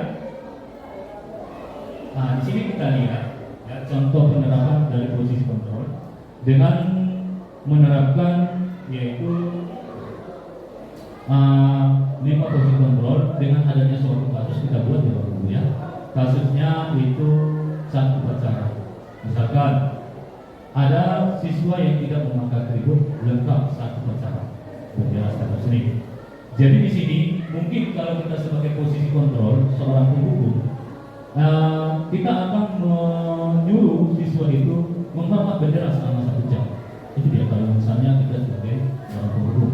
di sini kita lihat ya, contoh penerapan dari posisi kontrol dengan menerapkan yaitu 5 posisi kontrol. Dengan adanya suatu kasus kita buat ya Bapak Ibu ya. Kasusnya itu satu upacara. Misalkan ada siswa yang tidak memakai atribut lengkap satu upacara bendera status seni. Jadi di sini mungkin kalau kita sebagai posisi kontrol seorang penghukum, kita akan menyuruh siswa itu menghormat bendera selama 1 jam. Itu dia kalau misalnya kita sebagai seorang penghukum.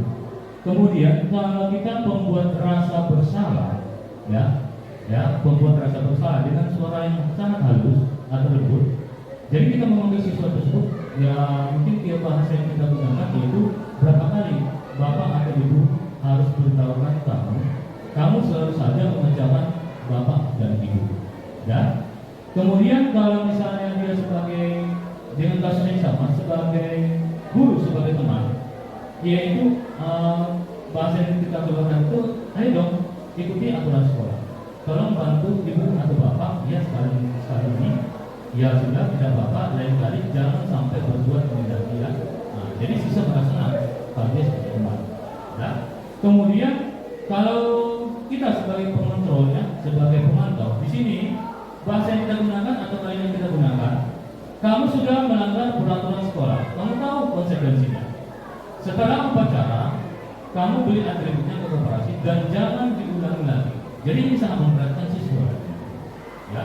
Kemudian kalau kita membuat rasa bersalah, membuat rasa bersalah dengan suara yang sangat halus atau lembut. Jadi kita memanggil siswa tersebut, ya mungkin tiap bahasa yang kita gunakan yaitu berapa kali bapak atau ibu harus beritahukan kamu selalu saja mengerjakan bapak dan ibu. Ya. Kemudian kalau misalnya dia sebagai dengan kasus yang sama sebagai guru, sebagai teman, yaitu bahasa yang kita gunakan itu, ayo dong ikuti aturan sekolah. Tolong bantu ibu atau bapak ya sekali ini. Ya sudah, tidak bapak lain kali jangan sampai berbuat mendaki ya. Nah, jadi siswa merasa senang kalau dia sebagai teman. Ya. Kemudian kalau kita sebagai pengontrolnya, sebagai pemantau, di sini bahasa yang kita gunakan atau kalimat yang kita gunakan, kamu sudah melanggar peraturan sekolah, kamu tahu konsekuensinya. Setelah upacara, kamu beli atributnya ke koperasi dan jangan diulangi lagi. Jadi ini sangat memberatkan siswa. Ya.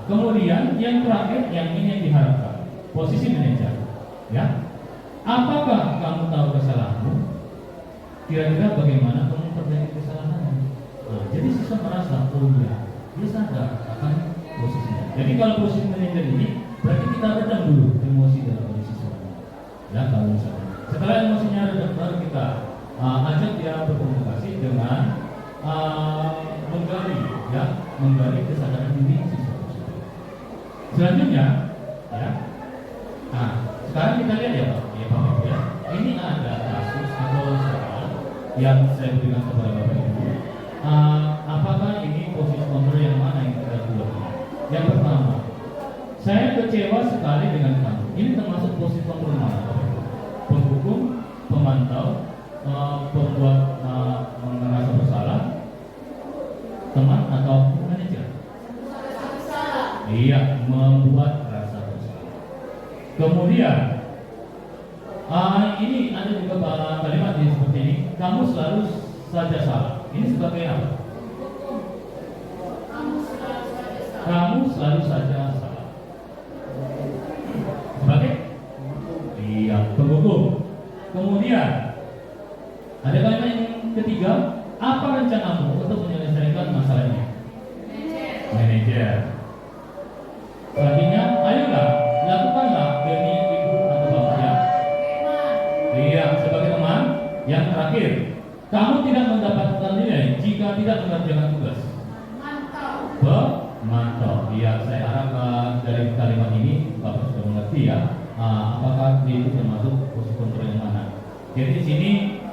Kemudian yang terakhir, yang ini yang diharapkan, posisi manajer. Ya. Apakah kamu tahu kesalahanmu? Kira-kira bagaimana kamu memperbaiki kesalahanmu? Jadi siswa merasa, oh iya, dia sadar akan posisinya. Jadi kalau posisi manajer ini, berarti kita redam dulu emosi dari siswa. Ya, kalau misalnya. Setelah emosinya redam, baru kita ajak dia berkomunikasi dengan menggali kesadaran diri siswa tersebut. Selanjutnya, ya. Sekarang kita lihat ya Pak, Ibu ya. Ini ada kasus atau soal yang saya berikan kepada Bapak Ibu. Apakah ini posisi kontrol yang mana yang kita buat? Yang pertama, saya kecewa sekali dengan kamu. Ini termasuk posisi kontrol mana? Penghukum, pemantau, pembuat merasa bersalah, teman atau manajer? Iya, membuat rasa bersalah. Kemudian ini ada juga kalimat yang seperti ini, kamu selalu saja salah. Ini sebagai apa? Kamu selalu saja salah. Sebagai? Iya, penghukum. Kemudian ada kalimat yang ketiga, apa rencanamu untuk menyelesaikan masalah ini? Manajer. Selanjutnya, ayolah, lakukanlah demi ibu atau bapak ya. Iya, sebagai teman. Yang terakhir, kamu tidak mendapatkan nilai jika tidak mengerjakan tugas. Mantap. Iya, saya harap dari kalimat ini Bapak sudah mengerti ya. Apakah itu termasuk posisi kontrol yang mana? Jadi di sini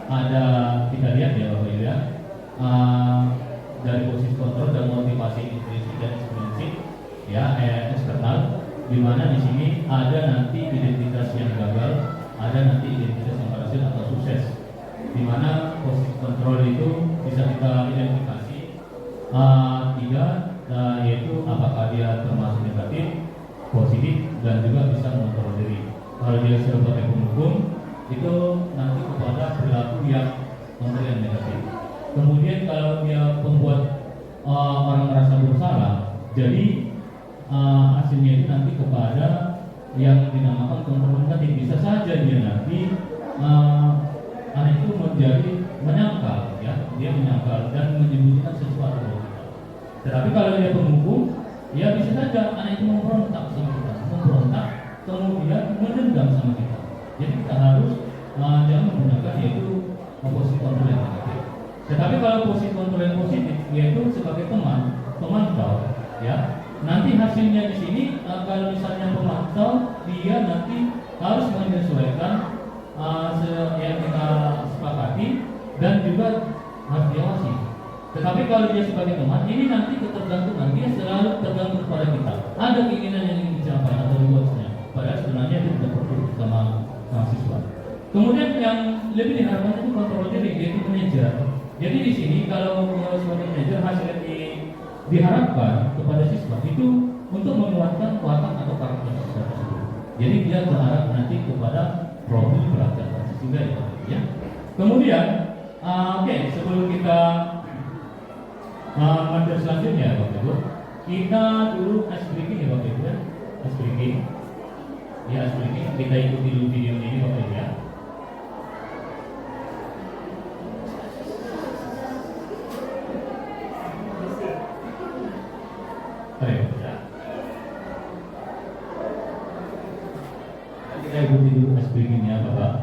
ada, kita lihat ya Bapak Ibu ya, dari posisi kontrol dan motivasi intrinsik dan ekstrinsik ya, eksternal, di mana di sini ada nanti identitas yang gagal, ada nanti identitas yang berhasil atau sukses, di mana posisi kontrol itu bisa kita identifikasi tiga, yaitu apakah dia termasuk negatif, positif, dan juga bisa mengontrol diri. Kalau dia sebagai penghukum, itu nanti kepada perilaku yang memberikan negatif. Kemudian kalau dia membuat orang merasa bersalah, jadi hasilnya itu nanti kepada yang dinamakan kontrol negatif. Bisa saja dia nanti anak itu menjadi menyangkal, ya, dia menyangkal dan menyembunyikan sesuatu dari kita. Tetapi kalau dia penghukum, ya bisa saja anak itu memberontak sama kita, kemudian mendendam sama kita. Jadi kita harus jangan menggunakan yaitu posisi kontrol yang negatif. Tetapi kalau posisi kontrol yang positif, yaitu sebagai teman, pemantau, ya, nanti hasilnya di sini kalau misalnya pemantau, dia nanti harus menyesuaikan yang kita sepakati dan juga harus diawasi. Tetapi kalau dia sebagai teman, ini nanti ketergantungan, dia selalu tergantung pada kita. Ada keinginan yang ingin siapa atau rewards-nya. Padahal sebenarnya itu tidak perlu sama mahasiswa. Kemudian yang lebih diharapkan itu control diri, yaitu manajer. Jadi di sini kalau sebagai manajer hasil yang diharapkan kepada siswa itu untuk menguatkan kuatan atau karakter siswa tersebut. Jadi dia berharap nanti kepada profil belajar sehingga ya. Kemudian, oke, sebelum kita materi selanjutnya, Bapak Ibu, kita dulu ice breaking ya Bapak Ibu ya, ice breaking. Ya, ice breaking. Kita ikuti dulu videonya ini Bapak Ibu ya. Baik, ya. Kita ikuti dulu ice breaking-nya Bapak.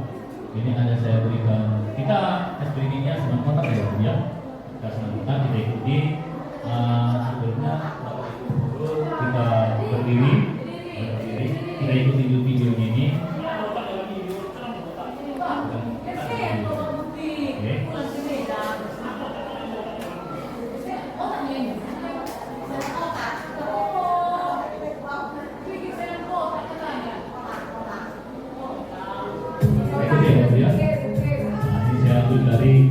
Ini ada saya berikan. Kita ice breaking-nya senang kotak ya Bapak ya. Kita senang kotak, kita ikuti. Sebelumnya Bapak Ibu dulu kita berdiri, kita ikuti dulu videonya ini. Dari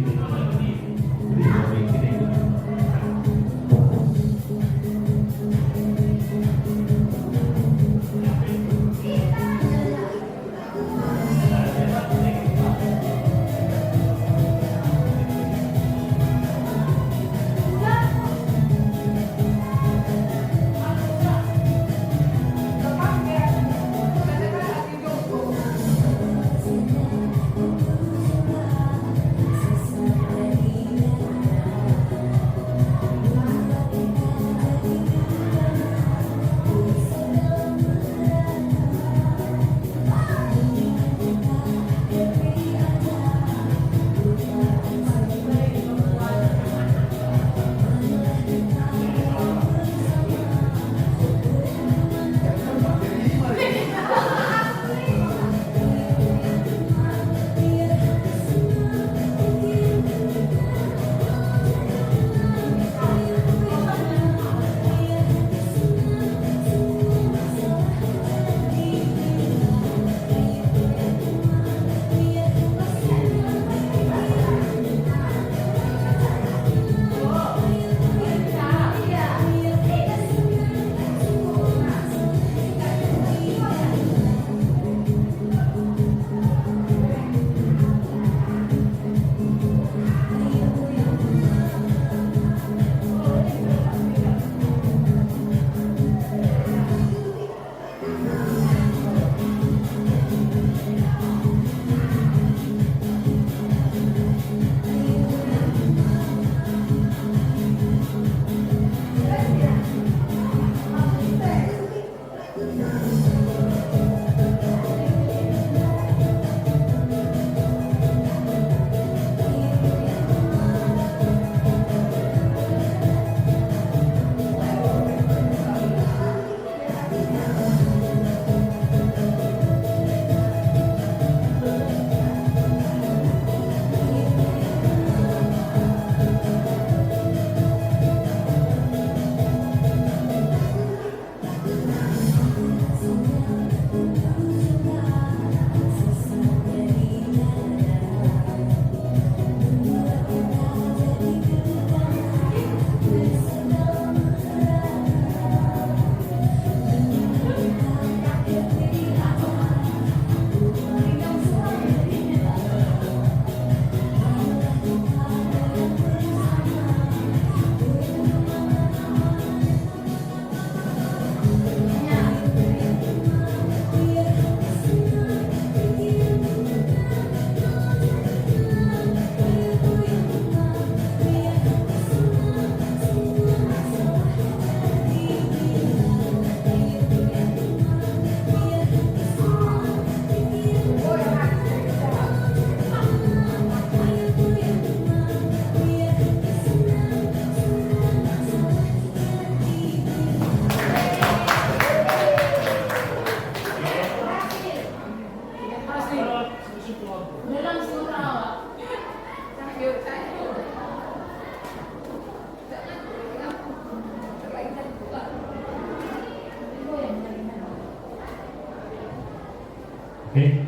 Oke,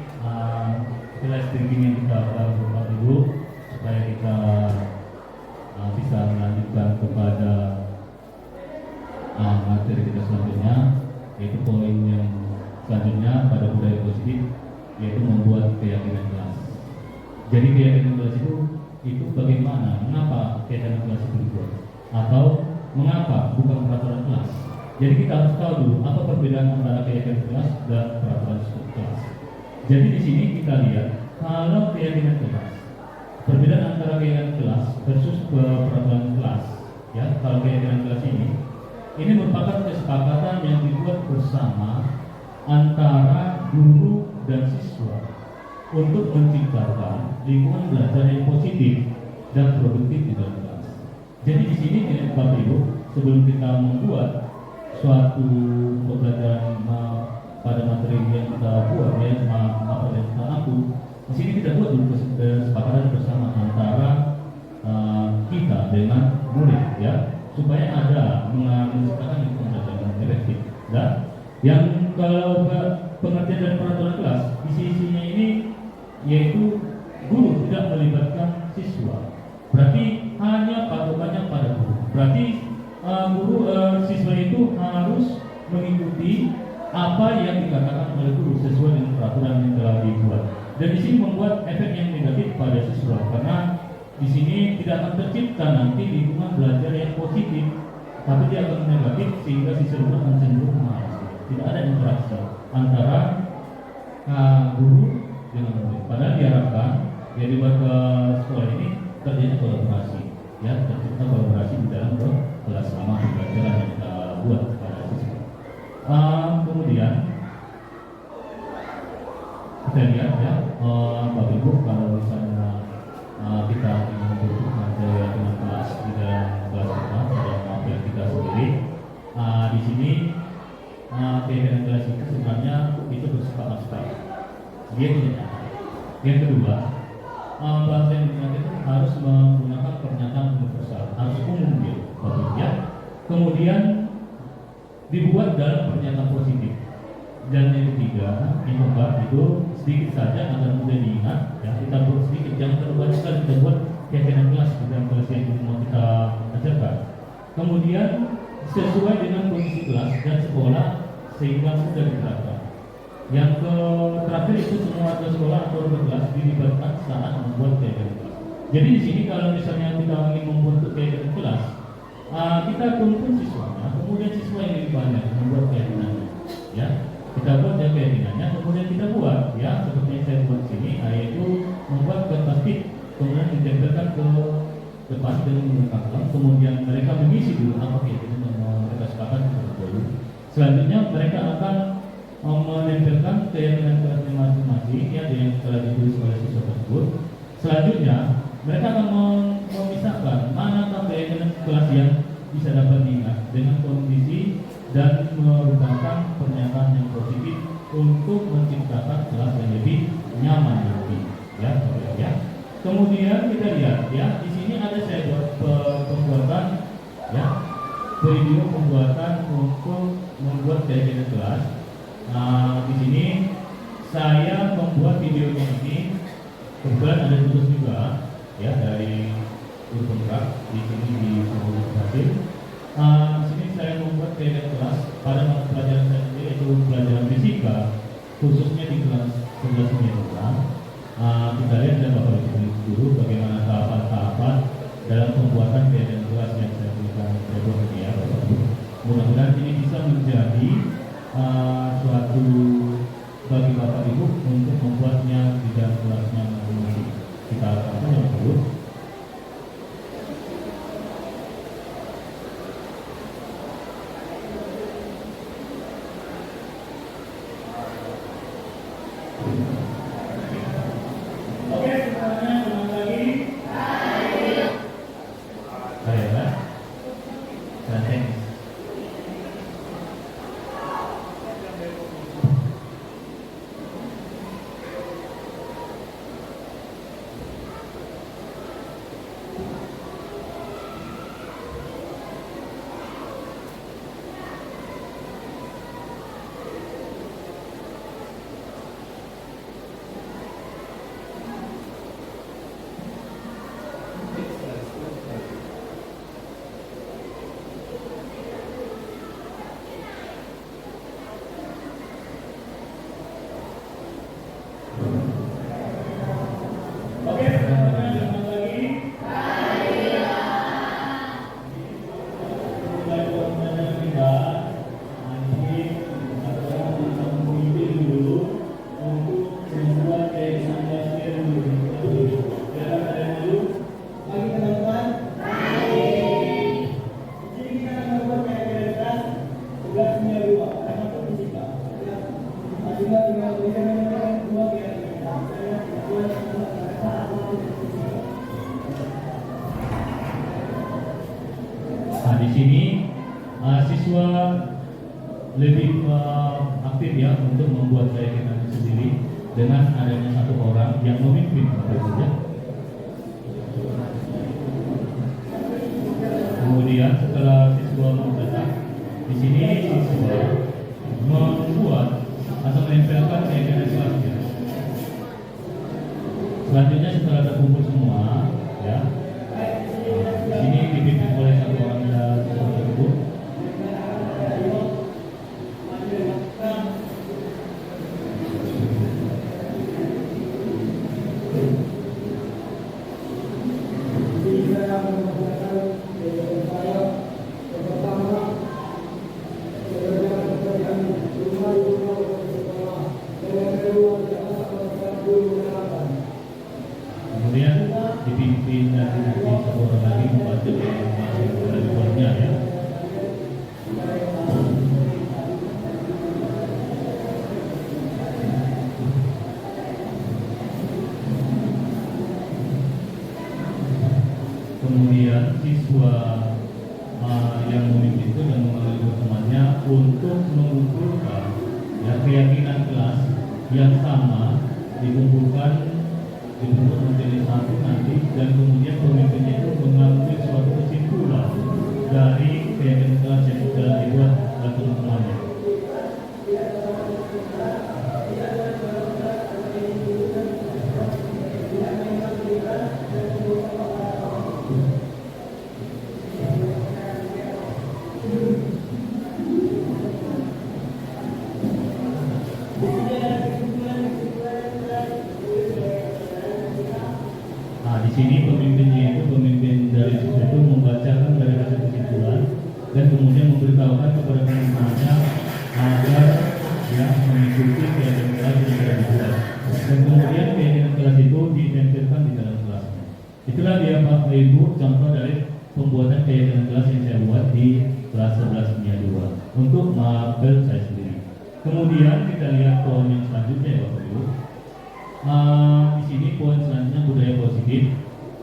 itulah stringing yang kita lakukan Bapak Ibu supaya kita bisa melanjutkan kepada materi kita selanjutnya, yaitu poin yang selanjutnya pada budaya positif, yaitu membuat keyakinan kelas. Jadi keyakinan kelas itu bagaimana, mengapa keyakinan kelas itu dibuat, atau mengapa bukan peraturan kelas. Jadi kita harus tahu dulu apa perbedaan antara keyakinan kelas dan peraturan kelas. Jadi di sini kita lihat kalau keyakinan kelas, perbedaan antara keyakinan kelas versus peraturan kelas. Ya, kalau keyakinan kelas ini merupakan kesepakatan yang dibuat bersama antara guru dan siswa untuk menciptakan lingkungan belajar yang positif dan produktif di dalam kelas. Jadi di sini Bapak Ibu, sebelum kita membuat suatu pembelajaran pada materi yang kita buat, ya materi yang kita aku, di sini kita buat dulu kesepakatan bersama antara kita dengan murid, ya, supaya ada menciptakan lingkungan belajar yang efektif. Dan yang kalau pengertian dari peraturan kelas, isi-isinya ini yaitu guru tidak melibatkan siswa. Berarti hanya patokannya pada guru. Berarti siswa itu harus mengikuti apa yang dikatakan oleh guru sesuai dengan peraturan yang telah dibuat. Dan di sini membuat efek yang negatif pada siswa karena di sini tidak akan tercipta nanti lingkungan belajar yang positif, tapi dia akan negatif sehingga siswa akan cenderung malas. Tidak ada interaksi antara guru dengan murid. Padahal diharapkan ya di sekolah ini terjadi kolaborasi, ya, tercipta kolaborasi di dalam kelas selama pembelajaran yang kita buat pada siswa. Kemudian kita lihat ya, Bapak Ibu, kalau misalnya kita ingin membentuk materi dengan kelas di dalam kelas kita dalam materi kita sendiri, di sini keyakinan kelas itu sebenarnya itu bersifat abstrak. Dia tidak nyata. Yang kedua, bahasa yang digunakan itu harus menggunakan pernyataan universal, harus umum dia, ya. Kemudian dibuat dalam pernyataan positif. Dan yang ketiga, yang keempat itu sedikit saja agar mudah diingat, ya. Kita buat sedikit, jangan terlalu banyak sekali kita buat keyakinan kelas di dalam kelas yang mau kita ajarkan. Kemudian sesuai dengan kondisi kelas dan sekolah sehingga mudah diterapkan. Yang terakhir itu semua warga sekolah atau warga kelas dilibatkan saat membuat keyakinan kelas. Jadi di sini kalau misalnya kita ingin membentuk keyakinan kelas, kita kumpul siswanya, kemudian siswa yang lebih banyak membuat keyakinannya, ya. Kita buat ya keyakinannya, kemudian kita buat, ya, seperti yang saya buat sini, yaitu membuat kertas tip, kemudian ditempelkan ke depan dengan menggunakan, kemudian mereka mengisi dulu apa keyakinan yang mereka sepakati dulu. Selanjutnya mereka akan menempelkan keyakinan kelasnya masing-masing, ya, yang telah ditulis oleh siswa tersebut. Selanjutnya mereka akan memisahkan manakah keyakinan kelas yang bisa dapat diingat dengan kondisi dan merupakan pernyataan yang positif untuk menciptakan kelas yang lebih nyaman nanti, ya, ya. Kemudian kita lihat, ya, di sini ada saya buat pembuatan, ya, video pembuatan untuk membuat keyakinan kelas. Di sini saya membuat videonya ini, kebetulan ada tugas juga, ya, dari guru penggerak di sini di sebuah hasil. Di sini saya membuat keyakinan kelas pada mata pelajaran saya sendiri, yaitu pelajaran fisika, khususnya di kelas 11 ini. Kita lihat dan Bapak Ibu guru bagaimana tahapan-tahapan dalam pembuatan keyakinan kelas yang saya berikan ini, ya, Bapak Ibu. Mudah-mudahan ini bisa menjadi suatu bagi Bapak Ibu untuk membuatnya di dalam kelasnya masing-masing. Kita akan yang dulu. Oke, semuanya ulang lagi. Baik, ya. Santai. Nah, di sini siswa lebih aktif ya untuk membuat keyakinan itu sendiri dengan adanya satu orang yang memimpin ya. Kemudian setelah siswa membaca, di sini siswa membuat atau menempelkan keyakinan kelasnya. Selanjutnya setelah terkumpul semua, ya, di sini dipimpin oleh satu orang tersebut. Kemudian dipimpin dari satu orang lagi membantu dari buatnya ya. Kemudian siswa yang memimpin itu dan mengambil temannya untuk mengumpulkan ya, keyakinan kelas yang sama dibentuk menjadi satu nanti, dan kemudian pemimpinnya itu mengambil suatu kesimpulan dari keyakinan kelas yang sudah dibuat oleh teman-temannya. Di sini pemimpinnya itu pemimpin dari siswa itu membacakan dari hasil kesimpulan dan kemudian memberitahukan kepada teman-temannya agar ya mengikuti keyakinan kelas yang sudah dibuat, dan kemudian keyakinan kelas itu ditempelkan di dalam kelasnya. Itulah dia Bapak Ibu contoh dari pembuatan keyakinan kelas yang saya buat di kelas 11 Kimia 2 untuk mapel saya sendiri. Kemudian kita lihat poin yang selanjutnya ya Bapak Ibu. Di sini poin selanjutnya budaya positif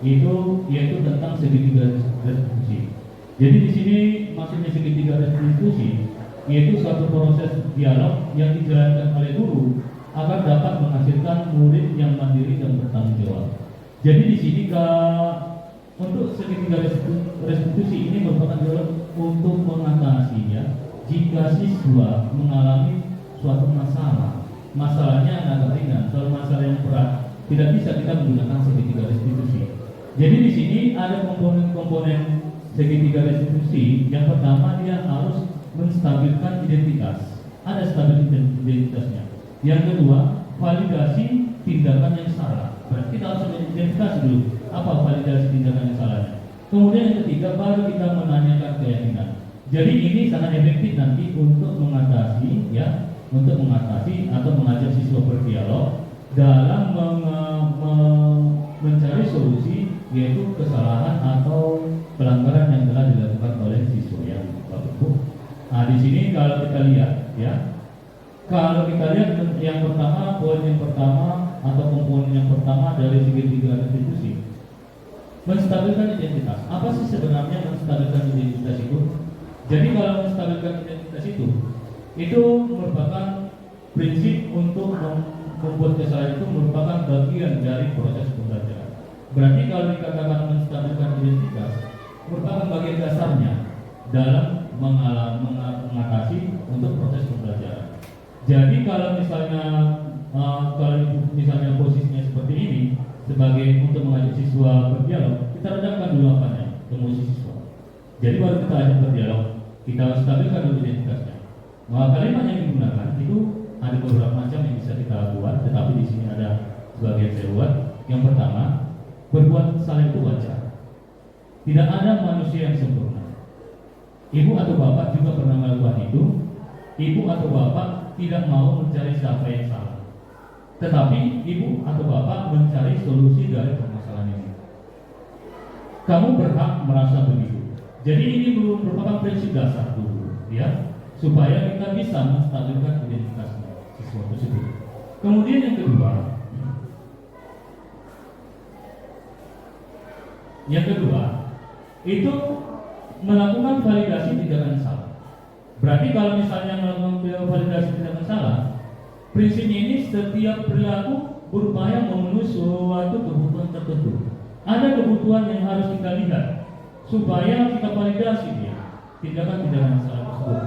itu yaitu tentang segitiga restitusi. Jadi di sini maksudnya segitiga restitusi yaitu suatu proses dialog yang dijalankan oleh guru agar dapat menghasilkan murid yang mandiri dan bertanggung jawab. Jadi di sini untuk segitiga restitusi ini merupakan dialog untuk mengatasinya jika siswa mengalami suatu masalah. Masalahnya agak ringan, kalau masalah yang berat tidak bisa kita menggunakan segitiga restitusi. Jadi di sini ada komponen-komponen segitiga restitusi. Yang pertama dia harus menstabilkan identitas, ada stabilitas identitasnya. Yang kedua validasi tindakan yang salah. Berarti kita harus identifikasi dulu apa validasi tindakan yang salahnya. Kemudian yang ketiga baru kita menanyakan keyakinan. Jadi ini sangat efektif nanti untuk mengatasi ya. Untuk mengatasi atau mengajak siswa berdialog dalam mencari solusi yaitu kesalahan atau pelanggaran yang telah dilakukan oleh siswa yang Bapak Ibu. Nah di sini kalau kita lihat ya, kalau kita lihat yang pertama, poin yang pertama atau komponen yang pertama dari segitiga restitusi, menstabilkan identitas. Apa sih sebenarnya menstabilkan identitas itu? Jadi kalau menstabilkan identitas itu merupakan prinsip untuk membuat kesalahan itu merupakan bagian dari proses pembelajaran. Berarti kalau dikatakan menstabilkan identitas merupakan bagian dasarnya dalam mengatasi untuk proses pembelajaran. Jadi kalau misalnya posisinya seperti ini sebagai untuk mengajak siswa berdialog, kita redamkan dulu apanya, emosi siswa. Jadi baru kita ajak berdialog, kita stabilkan dulu identitasnya. Maka kalimat yang digunakan itu ada beberapa macam yang bisa kita buat, tetapi di sini ada sebagian saya buat. Yang pertama, berbuat salah itu wajar. Tidak ada manusia yang sempurna. Ibu atau bapak juga pernah melakukan itu. Ibu atau bapak tidak mau mencari siapa yang salah, tetapi ibu atau bapak mencari solusi dari permasalahan ini. Kamu berhak merasa begitu. Jadi ini merupakan prinsip dasar dulu, ya. Supaya kita bisa menstabilkan identitasnya siswa. siswa tersebut. Kemudian yang kedua itu melakukan validasi tindakan salah. Berarti kalau misalnya melakukan validasi tindakan salah, prinsipnya ini setiap perilaku berupaya memenuhi suatu kebutuhan tertentu. Ada kebutuhan yang harus kita lihat supaya kita validasi dia tindakan-tindakan salah tersebut.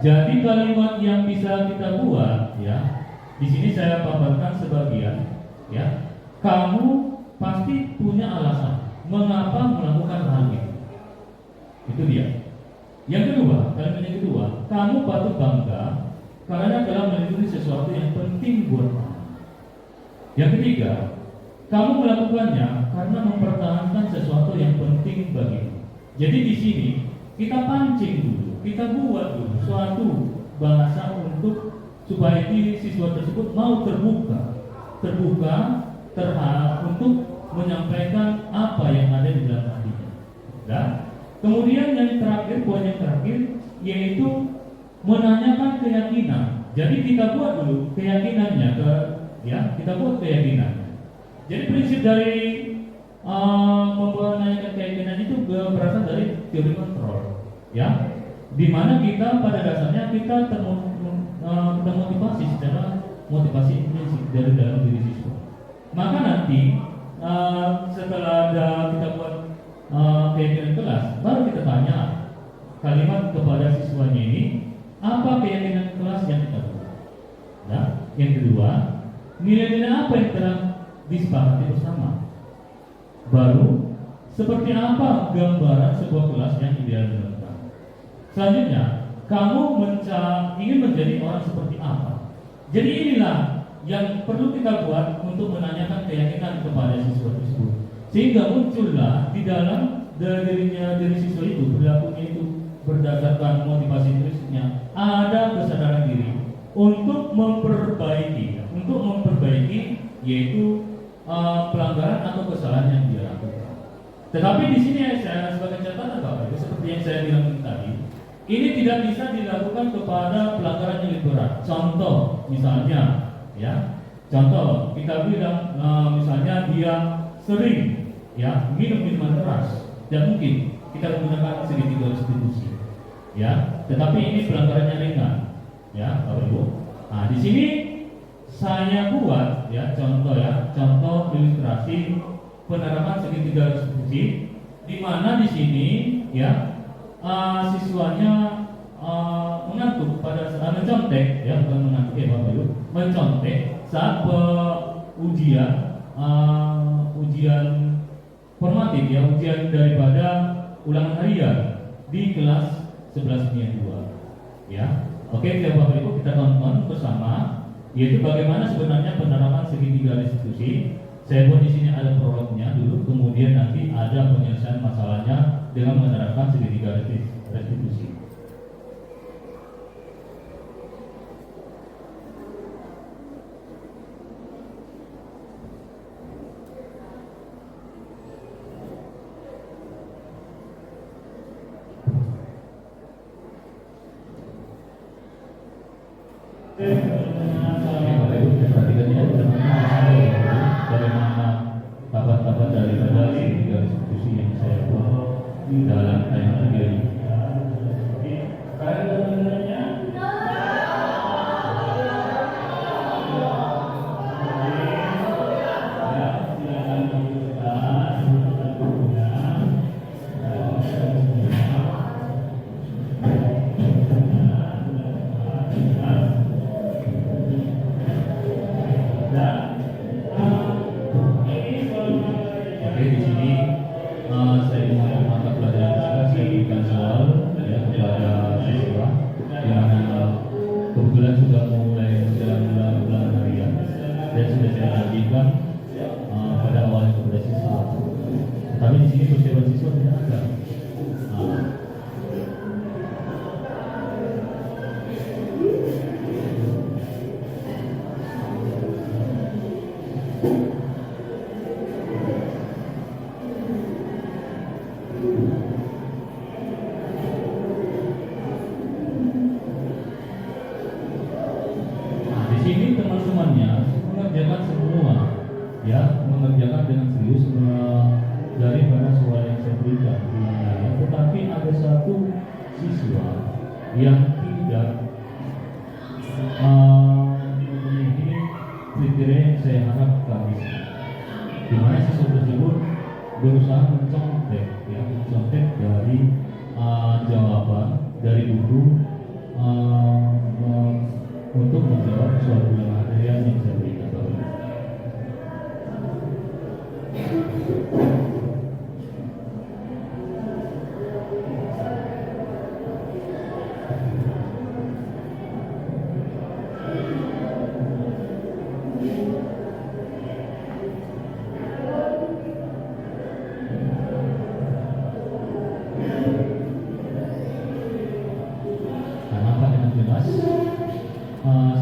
Jadi kalimat yang bisa kita buat, ya, di sini saya paparkan sebagian, ya. Kamu pasti punya alasan mengapa melakukan hal itu. Itu dia. Yang kedua, kalimat yang kedua, kamu patut bangga karena telah melindungi sesuatu yang penting buat kamu. Yang ketiga, kamu melakukannya karena mempertahankan sesuatu yang penting bagimu. Jadi di sini kita pancing dulu, kita buat dulu suatu bahasa untuk supaya siswa tersebut mau terbuka terhadap untuk menyampaikan apa yang ada di dalam hatinya. Dan kemudian yang terakhir, poin yang terakhir yaitu menanyakan keyakinan. Jadi kita buat dulu keyakinannya kita buat keyakinannya. Jadi prinsip dari menanyakan keyakinan itu berasal dari teori kontrol, ya. Di mana kita pada dasarnya kita termotivasi secara motivasi intrinsik dari dalam diri siswa. Maka nanti setelah kita buat keyakinan kelas, baru kita tanya kalimat kepada siswanya ini, apa keyakinan kelas yang kita buat. Nah, yang kedua, nilai-nilai apa yang telah disepakati bersama. Baru, seperti apa gambaran sebuah kelas yang ideal dilakukan. Selanjutnya, kamu ingin menjadi orang seperti apa. Jadi inilah yang perlu kita buat untuk menanyakan keyakinan kepada siswa tersebut, sehingga muncullah di dalam diri siswa itu, perilakunya itu berdasarkan motivasi intrinsiknya ada kesadaran diri untuk memperbaiki yaitu pelanggaran atau kesalahan yang dia lakukan. Tetapi di sini saya sebagai catatan Bapak Ibu, seperti yang saya bilang tadi, ini tidak bisa dilakukan kepada pelanggaran yang lebih berat. Contoh misalnya, ya, contoh kita bilang misalnya dia sering minum minuman keras, dan mungkin kita menggunakan segitiga restitusi, ya. Tetapi ini pelanggarannya ringan, ya, Bapak Ibu. Nah, di sini saya buat contoh ilustrasi penerapan segitiga restitusi, di mana di sini siswanya mengantuk pada saat mencontek, bukan mengantuk Bapak Ibu, mencontek saat ujian formatif, ujian daripada ulangan harian di kelas 11/2, ya. Oke, Bapak Ibu, kita tonton bersama, yaitu bagaimana sebenarnya penerapan segitiga restitusi. Saya buat di sini ada prolognya dulu, kemudian nanti ada penyelesaian masalahnya dengan menerapkan segitiga restitusi. Bagaimana tahapan-tahapan daripada segitiga restitusi yang saya buat di dalam tayangan ini. Oke, di sini saya ingin mata pelajaran berikan soal kepada siswa yang kebetulan sudah mulai menjelang bulan harian dan sudah saya ajukan pada awalnya kepada siswa. Tapi di sini persiapan siswa tidak ada. Di ya mengerjakan dengan serius daripada suara yang saya berikan ulangannya. Tetapi ada satu siswa yang tidak memenuhi kriteria yang saya harapkan di sini, di mana siswa tersebut berusaha mencontek dari jawaban dari buku untuk menjawab soal ulang material yang saya berikan.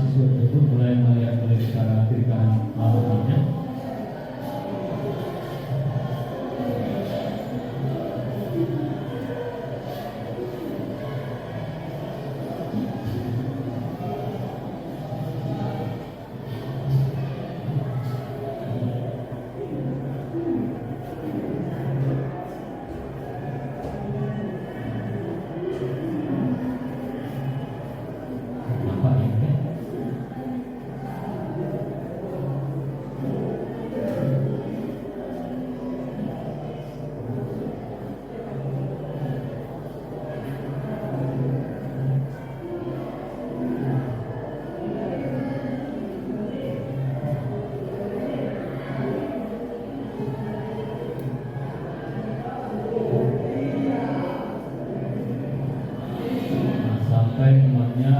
Siswa tersebut mulai melihat secara kiri kanan alamatnya. Sampai temannya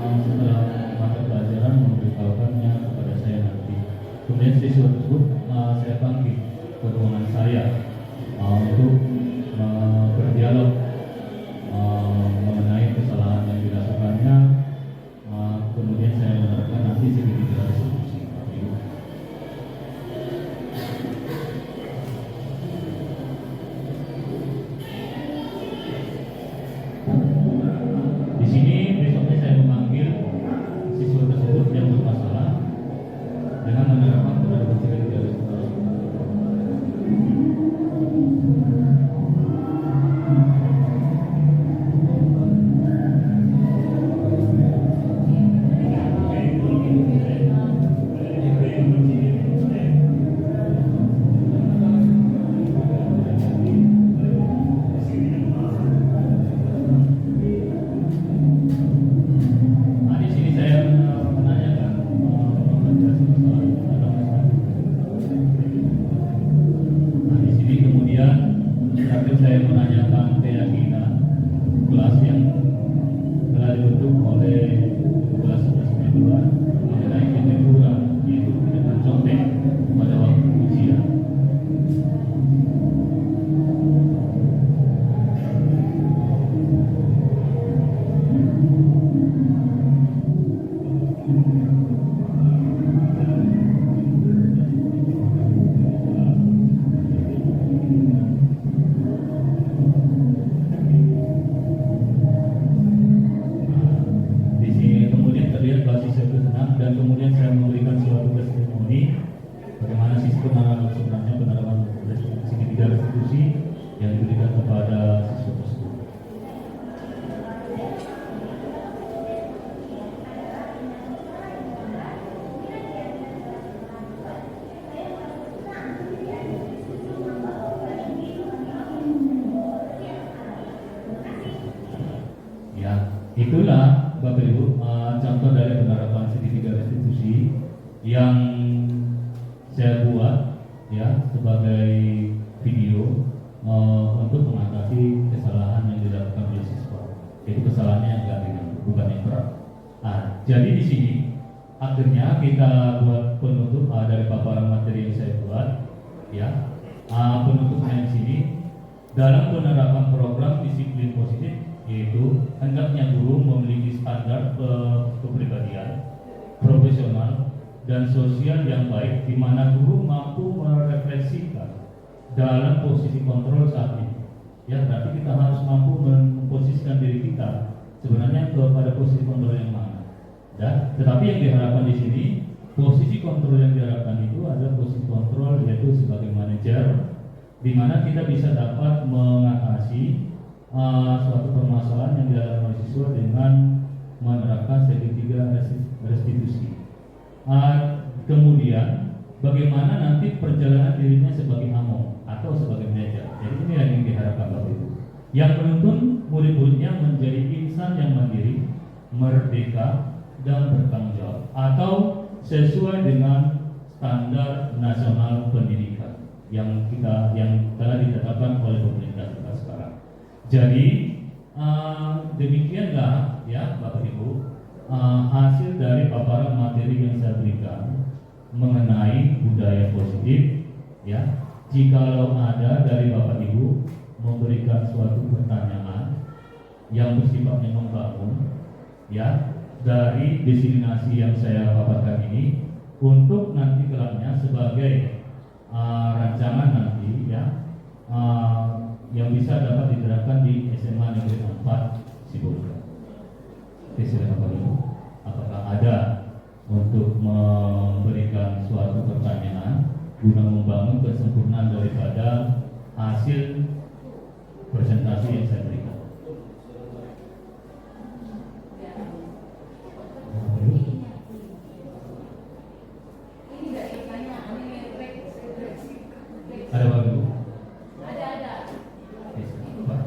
setelah mata pelajaran memberitahukannya kepada saya nanti. Kemudian siswa tersebut saya panggil ke ruangan saya untuk berdialog mengenai kesalahan yang dilakukannya. Kemudian saya menerapkan nanti segitiga resolusi. Di sini besoknya saya memanggil siswa tersebut yang bermasalah dengan menerapkan penerapan segitiga resolusi. Di sini saya menanyakan di sini kemudian terakhir saya menanyakan keyakinan kelas yang telah dibentuk oleh kelas 11 mengenai kejujuran, yaitu tidak mencontek pada waktu ujian. Di sini kemudian terlihat bahwa siswa itu senang, dan kemudian saya memberikan suatu testimoni bagaimana sistem sebenarnya penerapan segitiga restitusi yang diberikan kepada siswa tersebut. Ya, itulah Bapak Ibu contoh dari penerapan segitiga restitusi yang saya buat ya sebagai video untuk mengatasi kesalahan yang dilakukan oleh siswa. Itu kesalahannya yang agak ringan, bukan yang berat. Jadi di sini akhirnya kita buat penutup dari paparan materi yang saya buat ya. Penutupnya di sini dalam penerapan program disiplin positif, yaitu hendaknya guru memiliki standar kepribadian, profesional, dan sosial yang baik, di mana guru mampu merefleksikan dalam posisi kontrol saat ini. Ya, berarti kita harus mampu memposisikan diri kita sebenarnya kepada posisi kontrol yang mana. Dan tetapi yang diharapkan di sini posisi kontrol yang diharapkan itu adalah posisi kontrol yaitu sebagai manajer, di mana kita bisa dapat mengatasi suatu permasalahan yang dialami oleh siswa dengan menerapkan segitiga restitusi. Kemudian bagaimana nanti perjalanan dirinya sebagai AMO atau sebagai manajer. Jadi ini yang diharapkan Bapak Ibu. Yang menuntun murid-muridnya menjadi insan yang mandiri, merdeka, dan bertanggung jawab atau sesuai dengan standar nasional pendidikan yang telah ditetapkan oleh pemerintah kita sekarang. Jadi demikianlah ya Bapak Ibu hasil dari paparan materi yang saya berikan mengenai budaya positif ya. Jikalau ada dari Bapak Ibu memberikan suatu pertanyaan yang bersifatnya membangun ya dari destinasi yang saya paparkan ini untuk nanti kelaknya sebagai rancangan nanti ya yang bisa dapat diterapkan di SMA Negeri 4 Sibolga. Oke, silakan Bapak Ibu. Apakah ada untuk memberikan suatu pertanyaan guna membangun kesempurnaan daripada hasil presentasi yang saya berikan? Ada Bapak Ibu? Ada. Pak.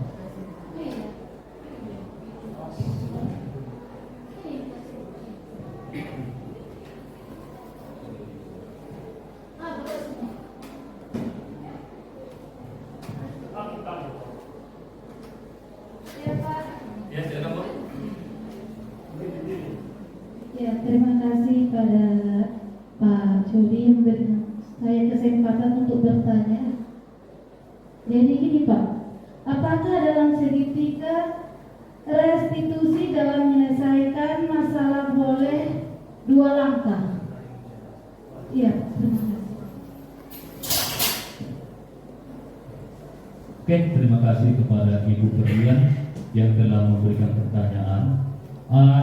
Ya, silakan Bu. Ya, terima kasih pada Pak Juri yang memberi saya kesempatan untuk bertanya. Jadi gini Pak, apakah dalam segitiga restitusi dalam menyelesaikan masalah boleh 2 langkah? Iya, terima kasih. Oke, terima kasih kepada Ibu Berlian yang telah memberikan pertanyaan.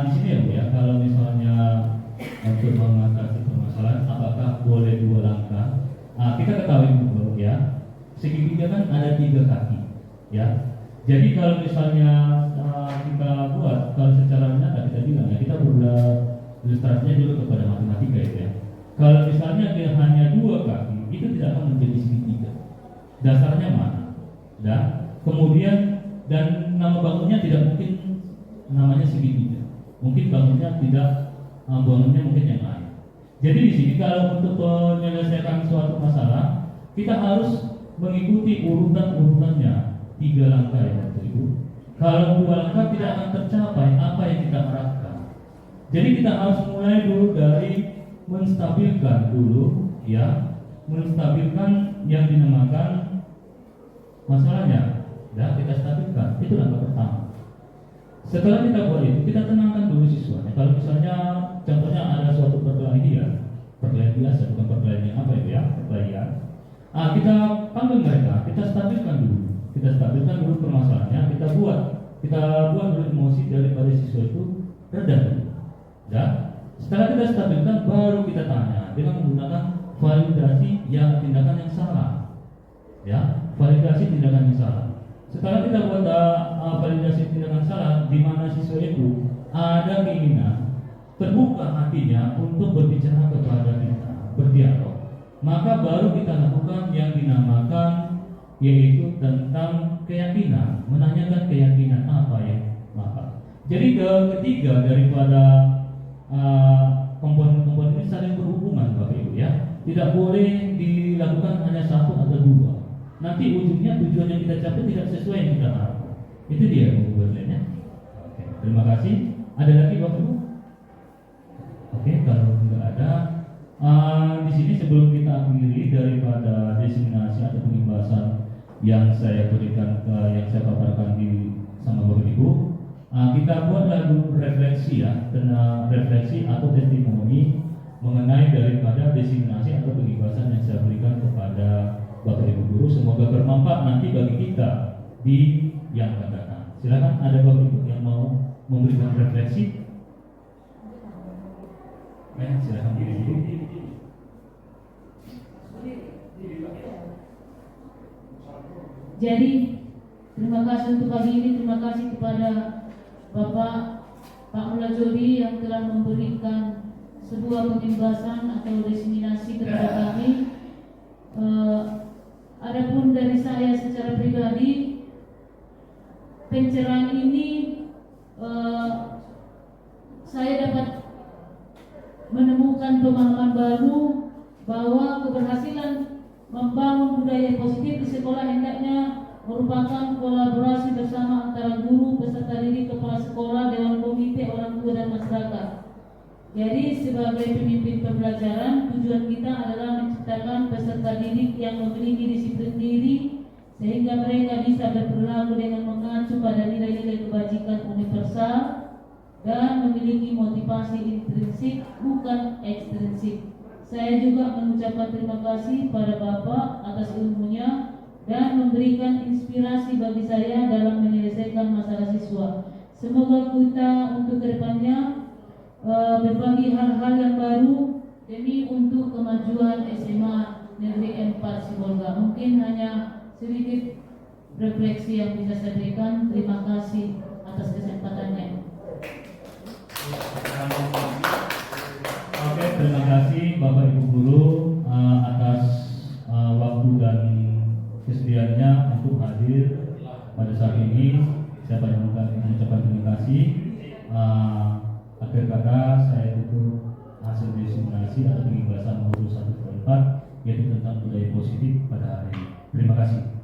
Di sini ya Bu ya, kalau misalnya untuk mengatasi permasalahan apakah boleh 2 langkah? Kita ketahui Bu ya, segitiga kan ada 3 kaki ya. Jadi kalau misalnya kita buat, kalau secara nyata kita bilang ya, kita ilustrasinya dulu kepada matematika itu ya. Kalau misalnya dia hanya 2 kaki, itu tidak akan menjadi segitiga. Dasarnya mana? Dan kemudian dan nama bangunnya tidak mungkin namanya segitiga. Mungkin bangunnya tidak, bangunnya mungkin yang lain. Jadi di sini kalau untuk menyelesaikan suatu masalah, kita harus mengikuti urutan-urutannya 3 langkah ya Bapak Ibu. Kalau 2 langkah tidak akan tercapai apa yang kita harapkan. Jadi kita harus mulai dulu dari menstabilkan dulu ya, menstabilkan yang dinamakan masalahnya. Dan kita stabilkan, itu langkah pertama. Setelah kita buat itu, kita tenangkan dulu siswanya. Kalau misalnya contohnya ada suatu perkelahian biasa, bukan perkelahian yang apa itu ya, perkelahian. Kita panggil mereka, kita stabilkan dulu permasalahannya, kita buat dulu emosi daripada siswa itu reda dulu. Dan setelah kita stabilkan, baru kita tanya dengan menggunakan validasi yang tindakan yang salah. Ya, validasi tindakan yang salah. Setelah kita buat validasi tindakan salah, di mana siswa itu ada keinginan terbuka hatinya untuk berbicara kepada kita, berdialog, maka baru kita lakukan yang dinamakan yaitu tentang keyakinan, menanyakan keyakinan apa yang maka. Jadi ketiga daripada komponen-komponen ini saling berhubungan Bapak Ibu ya, tidak boleh dilakukan hanya 1 atau 2. Nanti ujungnya tujuan yang kita capai tidak sesuai yang kita harapkan. Itu dia Bu Berlian. Oke, terima kasih. Ada lagi Bapak Ibu? Oke, kalau tidak ada, di sini sebelum kita akhiri daripada diseminasi atau pembahasan yang saya berikan yang saya paparkan sama Bapak Ibu, kita buat lagu refleksi ya, tentang refleksi atau testimoni mengenai daripada diseminasi atau pembahasan yang saya berikan kepada Bapak Ibu guru. Semoga bermanfaat nanti bagi kita di yang akan datang. Silakan, ada Bapak Ibu yang mau memberikan refleksi? Silakan diri dulu. Jadi terima kasih untuk pagi ini, terima kasih kepada Bapak Pak Mullah Jodi yang telah memberikan sebuah penjelasan atau diseminasi kepada kami. Adapun dari saya secara pribadi, pencerahan ini saya dapat menemukan pemahaman baru bahwa keberhasilan membangun budaya positif di sekolah hendaknya merupakan kolaborasi bersama antara guru, peserta didik, kepala sekolah, dewan komite, orang tua dan masyarakat. Jadi sebagai pemimpin pembelajaran, tujuan kita adalah menciptakan peserta didik yang memiliki disiplin diri sehingga mereka bisa berperilaku dengan mengacu pada nilai-nilai kebajikan universal dan memiliki motivasi intrinsik bukan ekstrinsik. Saya juga mengucapkan terima kasih pada Bapak atas ilmunya dan memberikan inspirasi bagi saya dalam menyelesaikan masalah siswa. Semoga kita untuk kedepannya berbagi hal-hal yang baru demi untuk kemajuan SMA Negeri 4 Sibolga. Mungkin hanya sedikit refleksi yang bisa saya berikan. Terima kasih atas kesempatannya. Oke, terima kasih Bapak Ibu Guru atas waktu dan kesediaannya untuk hadir pada saat ini. Saya mengucapkan terima kasih. Akhir kata saya tutup hasil diseminasi atau penjelasan modul 1-4 yaitu tentang budaya positif pada hari ini. Terima kasih.